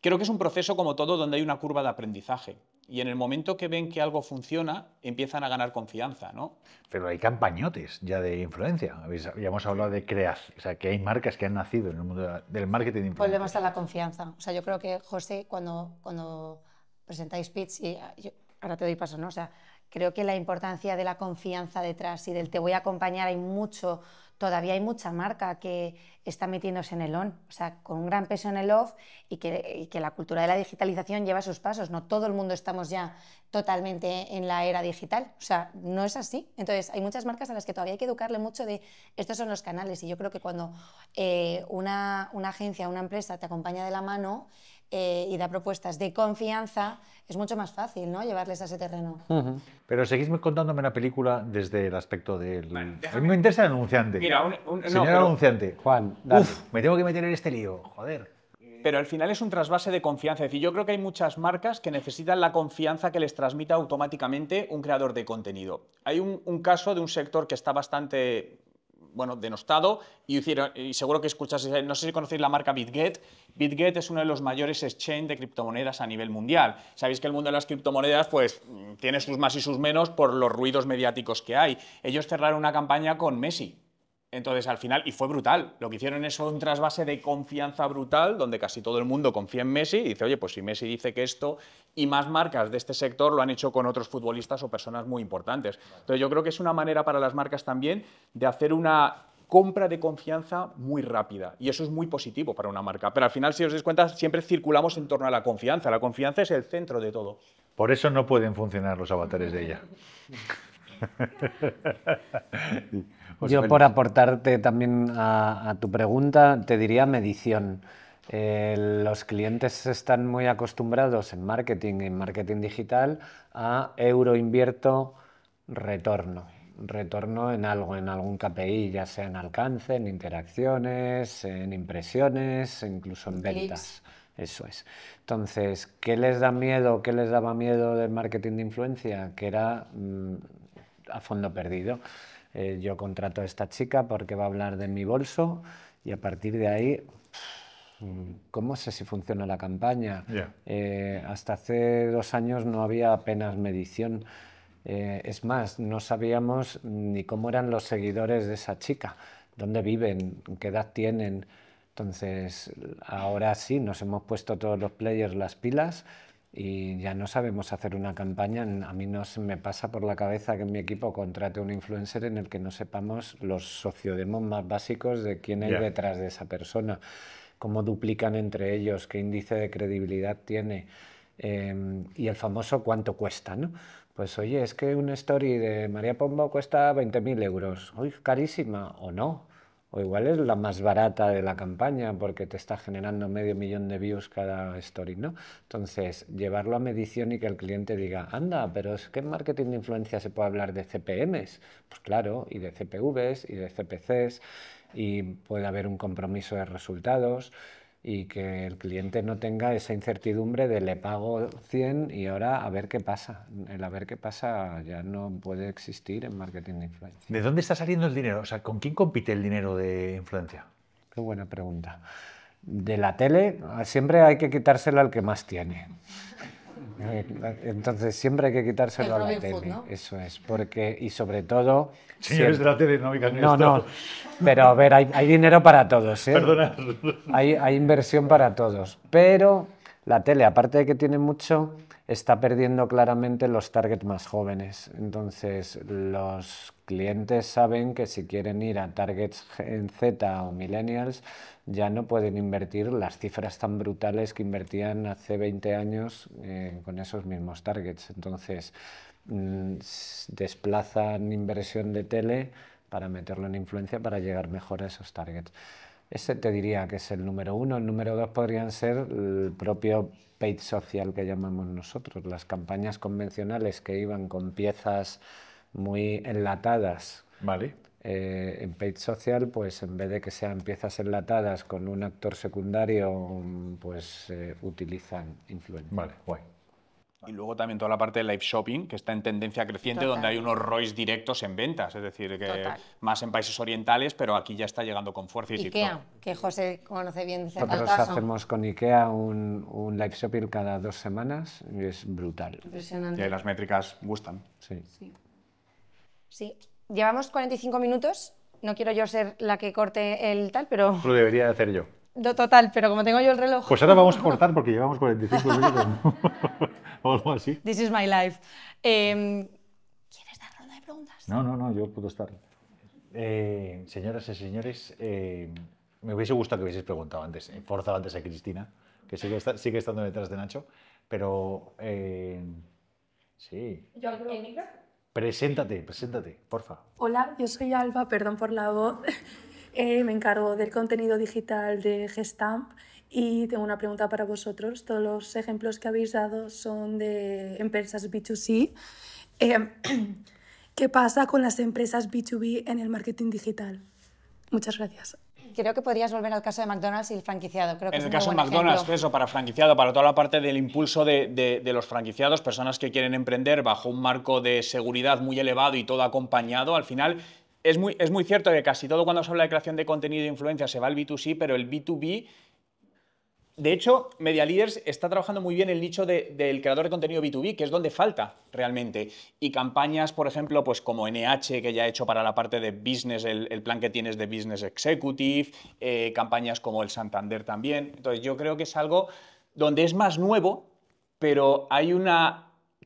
Creo que es un proceso como todo donde hay una curva de aprendizaje. Y en el momento que ven que algo funciona, empiezan a ganar confianza, ¿no? Pero hay campañotes ya de influencia. Ya hemos hablado de creación, o sea, que hay marcas que han nacido en el mundo del marketing de influencia. Volvemos a la confianza. O sea, yo creo que, José, cuando presentáis pitch, y ahora te doy paso, ¿no? O sea, creo que la importancia de la confianza detrás y del te voy a acompañar, todavía hay mucha marca que está metiéndose en el on, o sea, con un gran peso en el off y que la cultura de la digitalización lleva sus pasos. No todo el mundo estamos ya totalmente en la era digital, o sea, no es así. Entonces, hay muchas marcas a las que todavía hay que educarle mucho de estos son los canales y yo creo que cuando una agencia, una empresa te acompaña de la mano y da propuestas de confianza, es mucho más fácil, ¿no?, llevarles a ese terreno. Pero seguís contándome la película desde el aspecto del... A mí me interesa el anunciante. Mira, Señor anunciante. Juan, dale. Uf, me tengo que meter en este lío, joder. Pero al final es un trasvase de confianza. Es decir, yo creo que hay muchas marcas que necesitan la confianza que les transmita automáticamente un creador de contenido. Hay un caso de un sector que está bastante... denostado, y seguro que escucháis, no sé si conocéis la marca BitGet. BitGet es uno de los mayores exchange de criptomonedas a nivel mundial. Sabéis que el mundo de las criptomonedas pues tiene sus más y sus menos por los ruidos mediáticos que hay. Ellos cerraron una campaña con Messi. Entonces, al final, y fue brutal, lo que hicieron es un trasvase de confianza brutal, donde casi todo el mundo confía en Messi y dice, oye, pues si Messi dice que esto, y más marcas de este sector lo han hecho con otros futbolistas o personas muy importantes. Entonces, yo creo que es una manera para las marcas también de hacer una compra de confianza muy rápida, y eso es muy positivo para una marca. Pero al final, si os dais cuenta, siempre circulamos en torno a la confianza. La confianza es el centro de todo. Por eso no pueden funcionar los avatares de ella. Yo, por aportarte también a tu pregunta, te diría medición. Los clientes están muy acostumbrados en marketing digital, a euro invierto, retorno en algo, en algún KPI, ya sea en alcance, en interacciones, en impresiones, incluso en ventas. Eso es. Entonces, ¿qué les da miedo? ¿Qué les daba miedo del marketing de influencia? Que era a fondo perdido. Yo contrato a esta chica porque va a hablar de mi bolso y a partir de ahí, ¿cómo sé si funciona la campaña? Hasta hace 2 años no había apenas medición. Es más, no sabíamos ni cómo eran los seguidores de esa chica, dónde viven, qué edad tienen. Entonces, ahora sí, nos hemos puesto todos los players las pilas y ya no sabemos hacer una campaña. A mí no se me pasa por la cabeza que mi equipo contrate un influencer en el que no sepamos los sociodemos más básicos de quién hay detrás de esa persona, cómo duplican entre ellos, qué índice de credibilidad tiene y el famoso cuánto cuesta, ¿no? Pues oye, es que una story de María Pombo cuesta 20.000 euros. Uy, carísima, o no. O igual es la más barata de la campaña porque te está generando 500.000 de views cada story, ¿no? Entonces, llevarlo a medición y que el cliente diga, anda, pero es que en marketing de influencia se puede hablar de CPMs. Pues claro, y de CPVs y de CPCs, y puede haber un compromiso de resultados y que el cliente no tenga esa incertidumbre de le pago 100 y ahora a ver qué pasa. El a ver qué pasa ya no puede existir en marketing de influencia. ¿De dónde está saliendo el dinero? O sea, ¿con quién compite el dinero de influencia? Qué buena pregunta. De la tele siempre hay que quitárselo al que más tiene. Entonces siempre hay que quitárselo a la tele. Food, ¿no? Eso es, porque y sobre todo... Señores de la tele, no me esto. No, pero a ver, hay dinero para todos, ¿eh? Perdona. Hay inversión para todos, pero la tele, aparte de que tiene mucho, está perdiendo claramente los targets más jóvenes. Entonces, los clientes saben que si quieren ir a targets en Z o millennials, ya no pueden invertir las cifras tan brutales que invertían hace 20 años con esos mismos targets. Entonces, desplazan inversión de tele para meterlo en influencia para llegar mejor a esos targets. Ese te diría que es el número 1. El número 2 podrían ser el propio paid social que llamamos nosotros, las campañas convencionales que iban con piezas muy enlatadas. Vale. En paid social, pues en vez de que sean piezas enlatadas con un actor secundario, pues utilizan influencia. Vale, guay. Y luego también toda la parte de live shopping, que está en tendencia creciente, donde hay unos ROIs directos en ventas, es decir, que más en países orientales, pero aquí ya está llegando con fuerza. Y IKEA, que José conoce bien de cerca. Nosotros hacemos con IKEA un live shopping cada 2 semanas y es brutal. Impresionante. Y las métricas gustan. Sí. Llevamos 45 minutos, no quiero yo ser la que corte el tal, pero... Lo debería de hacer yo. Total, pero como tengo yo el reloj... Pues ahora vamos a cortar porque llevamos 45 minutos. O algo así. This is my life. ¿Quieres dar ronda de preguntas? No, yo puedo estar. Señoras y señores, me hubiese gustado que hubieseis preguntado antes, forzado antes a Cristina, que sigue estando detrás de Nacho, pero sí. ¿Yo abro el micro? Preséntate, porfa. Hola, yo soy Alba, perdón por la voz. Me encargo del contenido digital de Gestamp y tengo una pregunta para vosotros. Todos los ejemplos que habéis dado son de empresas B2C. ¿Qué pasa con las empresas B2B en el marketing digital? Muchas gracias. Creo que podrías volver al caso de McDonald's y el franquiciado. Creo que en el caso de McDonald's, eso, para franquiciado, para toda la parte del impulso de los franquiciados, personas que quieren emprender bajo un marco de seguridad muy elevado y todo acompañado, al final... Es muy cierto que casi todo cuando se habla de creación de contenido de influencia se va al B2C, pero el B2B... De hecho, Media Leaders está trabajando muy bien el nicho del creador de contenido B2B, que es donde falta realmente. Y campañas, por ejemplo, pues como NH, que ya he hecho para la parte de business, el plan que tienes de Business Executive, campañas como el Santander también. Entonces, yo creo que es algo donde es más nuevo, pero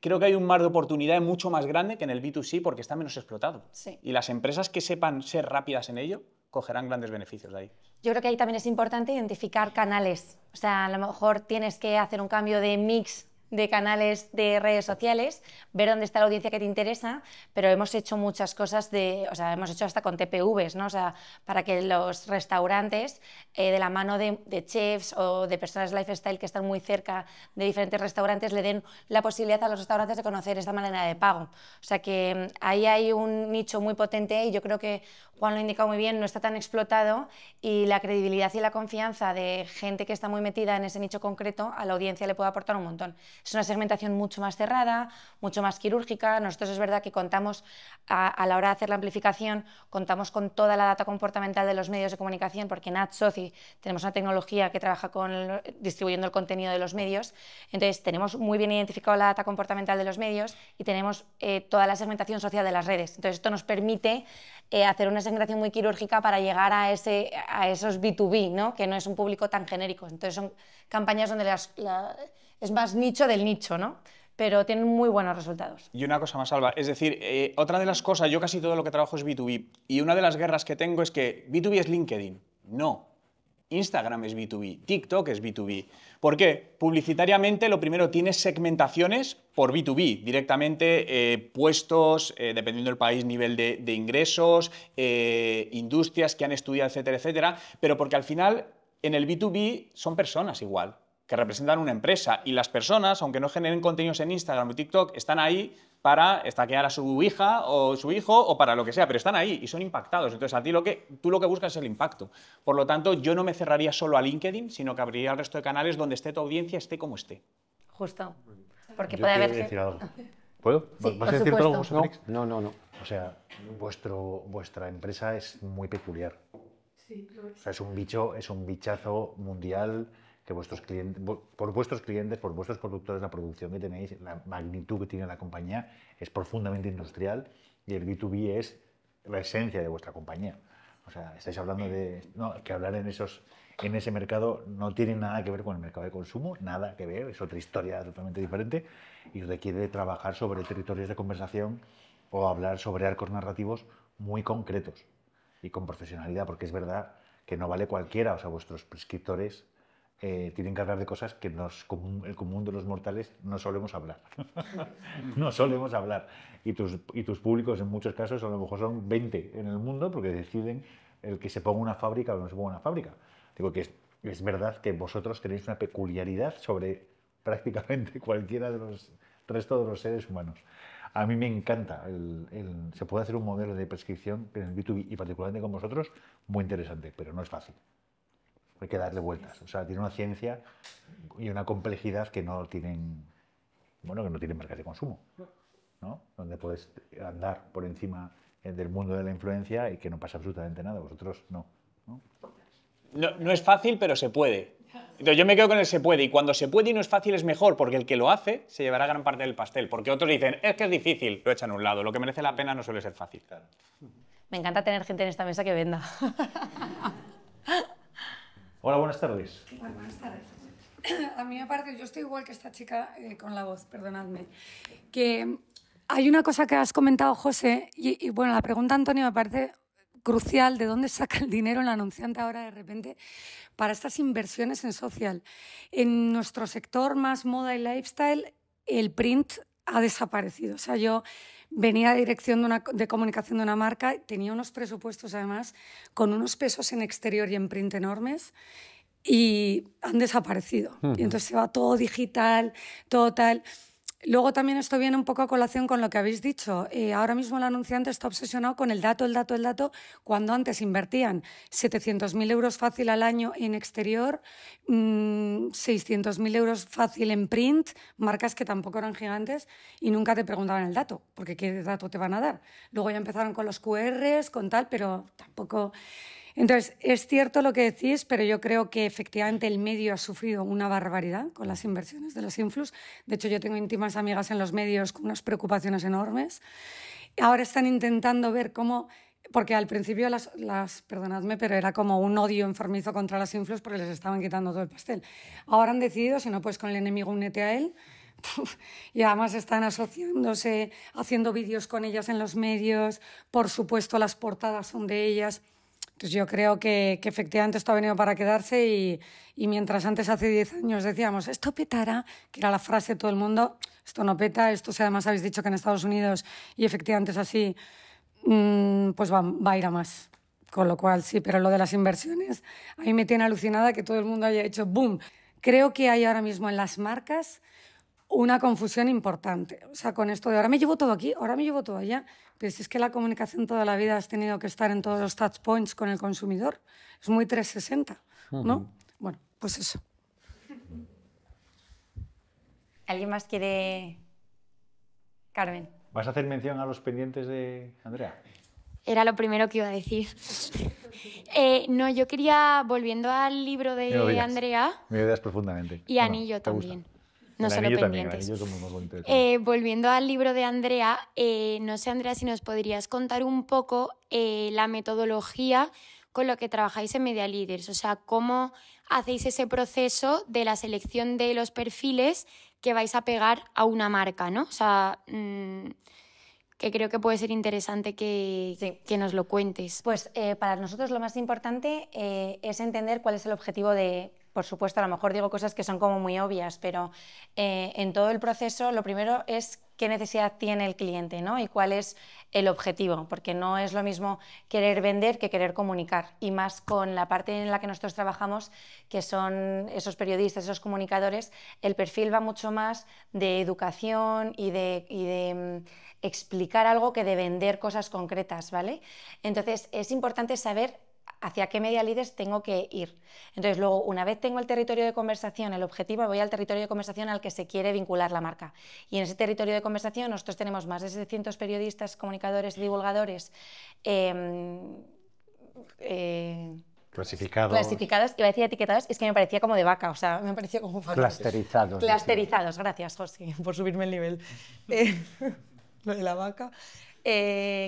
creo que hay un mar de oportunidad mucho más grande que en el B2C porque está menos explotado. Sí. Y las empresas que sepan ser rápidas en ello cogerán grandes beneficios de ahí. Yo creo que ahí también es importante identificar canales. O sea, a lo mejor tienes que hacer un cambio de mix de canales de redes sociales, ver dónde está la audiencia que te interesa, pero hemos hecho muchas cosas hemos hecho hasta con TPVs, ¿no? O sea, para que los restaurantes, de la mano de chefs o de personas lifestyle que están muy cerca de diferentes restaurantes, le den la posibilidad a los restaurantes de conocer esta manera de pago. O sea que ahí hay un nicho muy potente y yo creo que Juan lo ha indicado muy bien, no está tan explotado y la credibilidad y la confianza de gente que está muy metida en ese nicho concreto a la audiencia le puede aportar un montón. Es una segmentación mucho más cerrada, mucho más quirúrgica. Nosotros es verdad que contamos, a la hora de hacer la amplificación, contamos con toda la data comportamental de los medios de comunicación, porque en AdSoci tenemos una tecnología que trabaja distribuyendo el contenido de los medios. Entonces tenemos muy bien identificado la data comportamental de los medios y tenemos toda la segmentación social de las redes. Entonces esto nos permite hacer una segmentación muy quirúrgica para llegar a esos B2B, ¿no? Que no es un público tan genérico. Entonces son campañas donde es más nicho del nicho, ¿no? Pero tienen muy buenos resultados. Y una cosa más, Alba, es decir, otra de las cosas, yo casi todo lo que trabajo es B2B, y una de las guerras que tengo es que B2B es LinkedIn. No. Instagram es B2B, TikTok es B2B. ¿Por qué? Publicitariamente, lo primero, tienes segmentaciones por B2B, directamente puestos, dependiendo del país, nivel de ingresos, industrias que han estudiado, etcétera, etcétera, pero porque al final en el B2B son personas igual, que representan una empresa, y las personas, aunque no generen contenidos en Instagram o TikTok, están ahí para stalkear a su hija o su hijo o para lo que sea, pero están ahí y son impactados. Entonces, a ti tú lo que buscas es el impacto. Por lo tanto, yo no me cerraría solo a LinkedIn, sino que abriría el resto de canales donde esté tu audiencia, esté como esté. Justo. Porque Yo puede haber... decir algo. ¿Puedo? Sí, ¿Vas a por decir algo, supuesto. José Félix? No. O sea, vuestra empresa es muy peculiar. Sí, o sea, es un bichazo mundial que vuestros clientes, por vuestros productores, la producción que tenéis, la magnitud que tiene la compañía es profundamente industrial, y el B2B es la esencia de vuestra compañía. O sea, estáis hablando de que hablar en ese mercado no tiene nada que ver con el mercado de consumo, nada que ver, es otra historia totalmente diferente, y requiere trabajar sobre territorios de conversación o hablar sobre arcos narrativos muy concretos y con profesionalidad, porque es verdad que no vale cualquiera. O sea, vuestros prescriptores tienen que hablar de cosas que el común de los mortales no solemos hablar. No solemos hablar. Y tus públicos, en muchos casos, a lo mejor son 20 en el mundo, porque deciden el que se ponga una fábrica o no se ponga una fábrica. Digo que es verdad que vosotros tenéis una peculiaridad sobre prácticamente cualquiera de los restos de los seres humanos. A mí me encanta. Se puede hacer un modelo de prescripción en el B2B, y particularmente con vosotros, muy interesante, pero no es fácil. Hay que darle vueltas. O sea, tiene una ciencia y una complejidad que no tienen marcas de consumo, ¿no? Donde puedes andar por encima del mundo de la influencia y que no pasa absolutamente nada. Vosotros no. No es fácil, pero se puede. Entonces, yo me quedo con el se puede, y cuando se puede y no es fácil es mejor, porque el que lo hace se llevará gran parte del pastel, porque otros dicen, es que es difícil, lo echan a un lado. Lo que merece la pena no suele ser fácil. Claro. Me encanta tener gente en esta mesa que venda. Hola, buenas tardes. Buenas tardes. A mí me parece, yo estoy igual que esta chica con la voz, perdonadme, que hay una cosa que has comentado, José, y bueno, la pregunta, Antonio, me parece crucial: ¿de dónde saca el dinero el anunciante ahora de repente para estas inversiones en social? En nuestro sector más moda y lifestyle, el print ha desaparecido. O sea, yo venía de dirección de comunicación de una marca, tenía unos presupuestos además con unos pesos en exterior y en print enormes, y han desaparecido. Y entonces se va todo digital, todo tal. Luego también esto viene un poco a colación con lo que habéis dicho. Ahora mismo el anunciante está obsesionado con el dato, cuando antes invertían 700.000 euros fácil al año en exterior, 600.000 euros fácil en print, marcas que tampoco eran gigantes, y nunca te preguntaban el dato, porque ¿qué dato te van a dar? Luego ya empezaron con los QRs, con tal, pero tampoco... Entonces, es cierto lo que decís, pero yo creo que efectivamente el medio ha sufrido una barbaridad con las inversiones de los influx. De hecho, yo tengo íntimas amigas en los medios con unas preocupaciones enormes. Ahora están intentando ver cómo... Porque al principio perdonadme, pero era como un odio enfermizo contra las influx porque les estaban quitando todo el pastel. Ahora han decidido, si no puedes con el enemigo, únete a él. Y además están asociándose, haciendo vídeos con ellas en los medios. Por supuesto, las portadas son de ellas. Entonces yo creo que efectivamente esto ha venido para quedarse, y mientras antes, hace 10 años, decíamos esto petará, que era la frase de todo el mundo, esto no peta, esto además habéis dicho que en Estados Unidos, y efectivamente es así, pues va a ir a más. Con lo cual sí, pero lo de las inversiones, a mí me tiene alucinada que todo el mundo haya hecho boom. Creo que hay ahora mismo en las marcas una confusión importante. O sea, con esto de ahora me llevo todo aquí, ahora me llevo todo allá. Pero si es que la comunicación toda la vida has tenido que estar en todos los touch points con el consumidor. Es muy 360, ¿no? Bueno, pues eso. ¿Alguien más quiere...? Carmen. ¿Vas a hacer mención a los pendientes de Andrea? Era lo primero que iba a decir. No, yo quería, volviendo al libro de Andrea... Me odias profundamente. Y Anillo también. No solo Anillo pendientes. También, Anillo es muy bonito. Volviendo al libro de Andrea, no sé, Andrea, si nos podrías contar un poco la metodología con lo que trabajáis en Media Leaders. O sea, cómo hacéis ese proceso de la selección de los perfiles que vais a pegar a una marca, ¿no? O sea, que creo que puede ser interesante que nos lo cuentes. Pues para nosotros lo más importante es entender cuál es el objetivo de... Por supuesto, a lo mejor digo cosas que son como muy obvias, pero en todo el proceso lo primero es qué necesidad tiene el cliente, ¿no? Y cuál es el objetivo, porque no es lo mismo querer vender que querer comunicar, y más con la parte en la que nosotros trabajamos, que son esos periodistas, esos comunicadores, el perfil va mucho más de educación y de explicar algo que de vender cosas concretas, ¿vale? Entonces es importante saber hacia qué Media Leaders tengo que ir. Entonces, luego, una vez tengo el territorio de conversación, el objetivo, voy al territorio de conversación al que se quiere vincular la marca. Y en ese territorio de conversación nosotros tenemos más de 700 periodistas, comunicadores, divulgadores, clasificados, iba a decir etiquetados, es que me parecía como de vaca, o sea, me parecía como... Clusterizados. Clusterizados, gracias, José, por subirme el nivel. Lo de la vaca.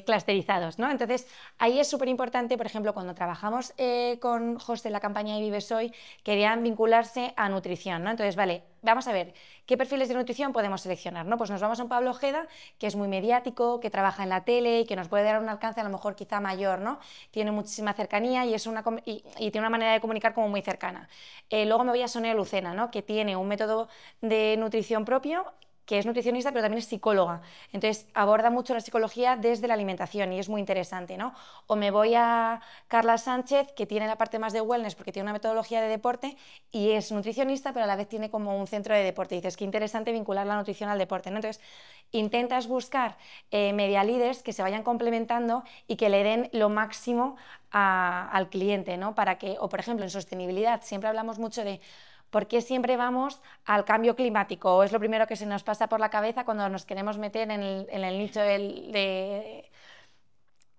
Clusterizados, ¿no? Entonces, ahí es súper importante, por ejemplo, cuando trabajamos con José en la campaña de Vives Hoy, querían vincularse a nutrición, ¿no? Entonces, vale, vamos a ver, ¿qué perfiles de nutrición podemos seleccionar, ¿no? Pues nos vamos a un Pablo Ojeda, que es muy mediático, que trabaja en la tele y que nos puede dar un alcance a lo mejor quizá mayor, ¿no? Tiene muchísima cercanía y tiene una manera de comunicar como muy cercana. Luego me voy a Sonia Lucena, ¿no? Que tiene un método de nutrición propio, que es nutricionista, pero también es psicóloga. Entonces, aborda mucho la psicología desde la alimentación y es muy interesante, ¿no? O me voy a Carla Sánchez, que tiene la parte más de wellness porque tiene una metodología de deporte y es nutricionista, pero a la vez tiene como un centro de deporte. Y dices, qué interesante vincular la nutrición al deporte, ¿no? Entonces, intentas buscar media leaders que se vayan complementando y que le den lo máximo al cliente, ¿no? Para que, o por ejemplo, en sostenibilidad, siempre hablamos mucho de ¿por qué siempre vamos al cambio climático? ¿O es lo primero que se nos pasa por la cabeza cuando nos queremos meter en el nicho de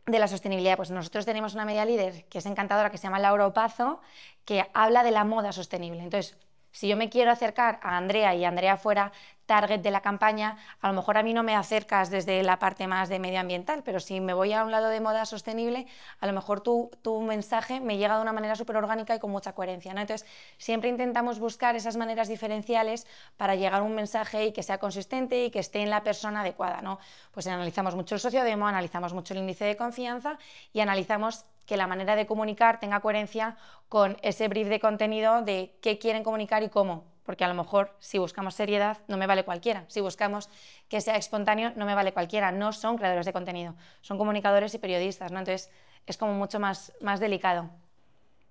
la sostenibilidad? Pues nosotros tenemos una media líder que es encantadora, que se llama Laura Opazo, que habla de la moda sostenible. Entonces, si yo me quiero acercar a Andrea y Andrea fuera target de la campaña, a lo mejor a mí no me acercas desde la parte más de medioambiental, pero si me voy a un lado de moda sostenible, a lo mejor tu mensaje me llega de una manera súper orgánica y con mucha coherencia, ¿no? Entonces, siempre intentamos buscar esas maneras diferenciales para llegar a un mensaje y que sea consistente y que esté en la persona adecuada, ¿no? Pues analizamos mucho el sociodemo, analizamos mucho el índice de confianza y analizamos que la manera de comunicar tenga coherencia con ese brief de contenido de qué quieren comunicar y cómo. Porque a lo mejor si buscamos seriedad no me vale cualquiera, si buscamos que sea espontáneo no me vale cualquiera, no son creadores de contenido, son comunicadores y periodistas, ¿no? Entonces es como mucho más delicado.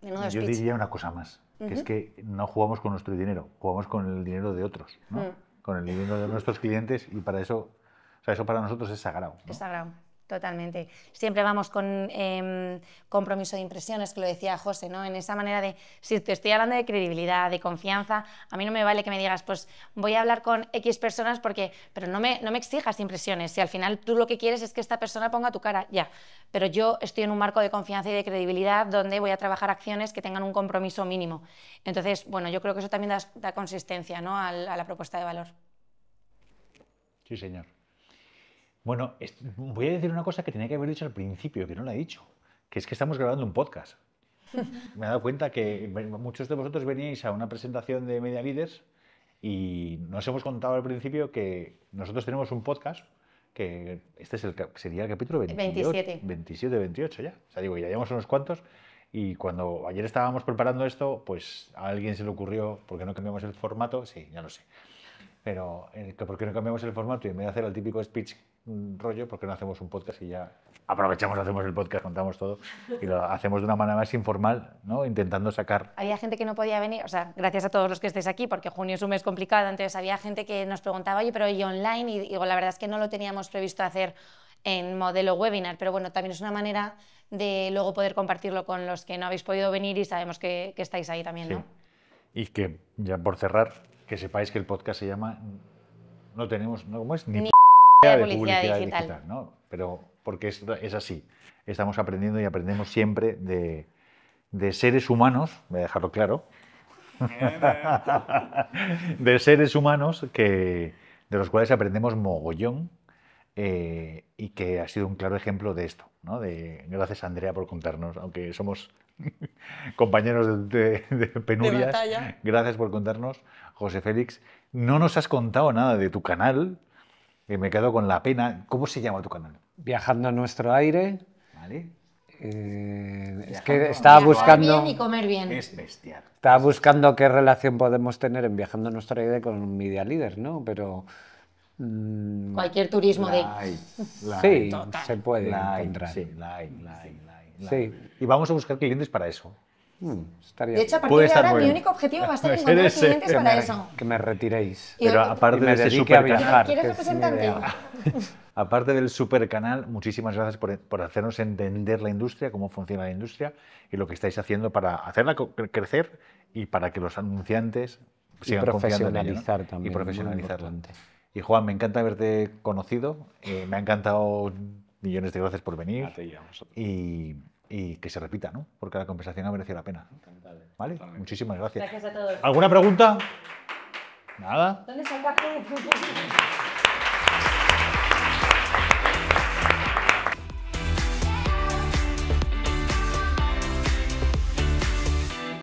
Yo diría una cosa más, que es que no jugamos con nuestro dinero, jugamos con el dinero de otros, ¿no? Con el dinero de nuestros clientes y para eso, o sea, eso para nosotros es sagrado, ¿no? Es sagrado. Totalmente. Siempre vamos con compromiso de impresiones, que lo decía José, ¿no? En esa manera de, si te estoy hablando de credibilidad, de confianza, a mí no me vale que me digas, pues voy a hablar con X personas pero no me exijas impresiones, si al final tú lo que quieres es que esta persona ponga tu cara, ya, pero yo estoy en un marco de confianza y de credibilidad donde voy a trabajar acciones que tengan un compromiso mínimo. Entonces, bueno, yo creo que eso también da consistencia, ¿no? a la propuesta de valor. Sí, señor. Bueno, voy a decir una cosa que tenía que haber dicho al principio, que no la he dicho, que es que estamos grabando un podcast. Me he dado cuenta que muchos de vosotros veníais a una presentación de Media Leaders y nos hemos contado al principio que nosotros tenemos un podcast, que este sería el capítulo 27. 27, 28 ya. O sea, digo, ya llevamos unos cuantos y cuando ayer estábamos preparando esto, pues a alguien se le ocurrió, ¿por qué no cambiamos el formato? Sí, ya lo sé. Pero, ¿por qué no cambiamos el formato y en vez de hacer el típico speech rollo, por qué no hacemos un podcast y ya aprovechamos, hacemos el podcast, contamos todo y lo hacemos de una manera más informal, ¿no? Intentando sacar... Había gente que no podía venir, o sea, gracias a todos los que estéis aquí, porque junio es un mes complicado, entonces había gente que nos preguntaba, oye, pero ¿y online? Y digo, la verdad es que no lo teníamos previsto hacer en modelo webinar, pero bueno, también es una manera de luego poder compartirlo con los que no habéis podido venir y sabemos que estáis ahí también, ¿no? Sí. Y que, ya por cerrar, que sepáis que el podcast se llama no tenemos, no, ¿cómo es? Ni Ni idea de de publicidad publicidad digital. digital, ¿no? Pero porque es así. Estamos aprendiendo y aprendemos siempre de seres humanos, voy a dejarlo claro, de seres humanos de los cuales aprendemos mogollón y que ha sido un claro ejemplo de esto, ¿no? Gracias, Andrea, por contarnos, aunque somos compañeros de penurias. batalla. Gracias por contarnos, José Félix. No nos has contado nada de tu canal, me quedo con la pena. ¿Cómo se llama tu canal? Viajando a nuestro aire. ¿Vale? Es que estaba Viajar buscando, bien y comer bien. Es bestial. estaba buscando qué relación podemos tener en Viajando a nuestro aire con Media Leader, ¿no? Pero Cualquier turismo de... sí, se puede la encontrar. Sí, Sí. Y vamos a buscar clientes para eso. Estaría De hecho, a bien. partir Puede de estar ahora muy mi bien. único objetivo va a ser Ser encontrar ese, clientes que para me- eso. Que me retiréis. Y- Pero aparte Y de me ese dedique super a viajar. ¿Quieres que es mi representante? idea. aparte del super canal, muchísimas gracias por hacernos entender la industria, cómo funciona la industria y lo que estáis haciendo para hacerla crecer y para que los anunciantes sigan confiando en ella, ¿no? profesionalizar también, Y muy profesionalizarla. importante. Y Juan, me encanta haberte conocido, me ha encantado, millones de gracias por venir y que se repita, ¿no? Porque la conversación ha merecido la pena. ¿Vale? Muchísimas gracias. Gracias a todos. ¿Alguna pregunta? ¿Nada? ¿Dónde está el café?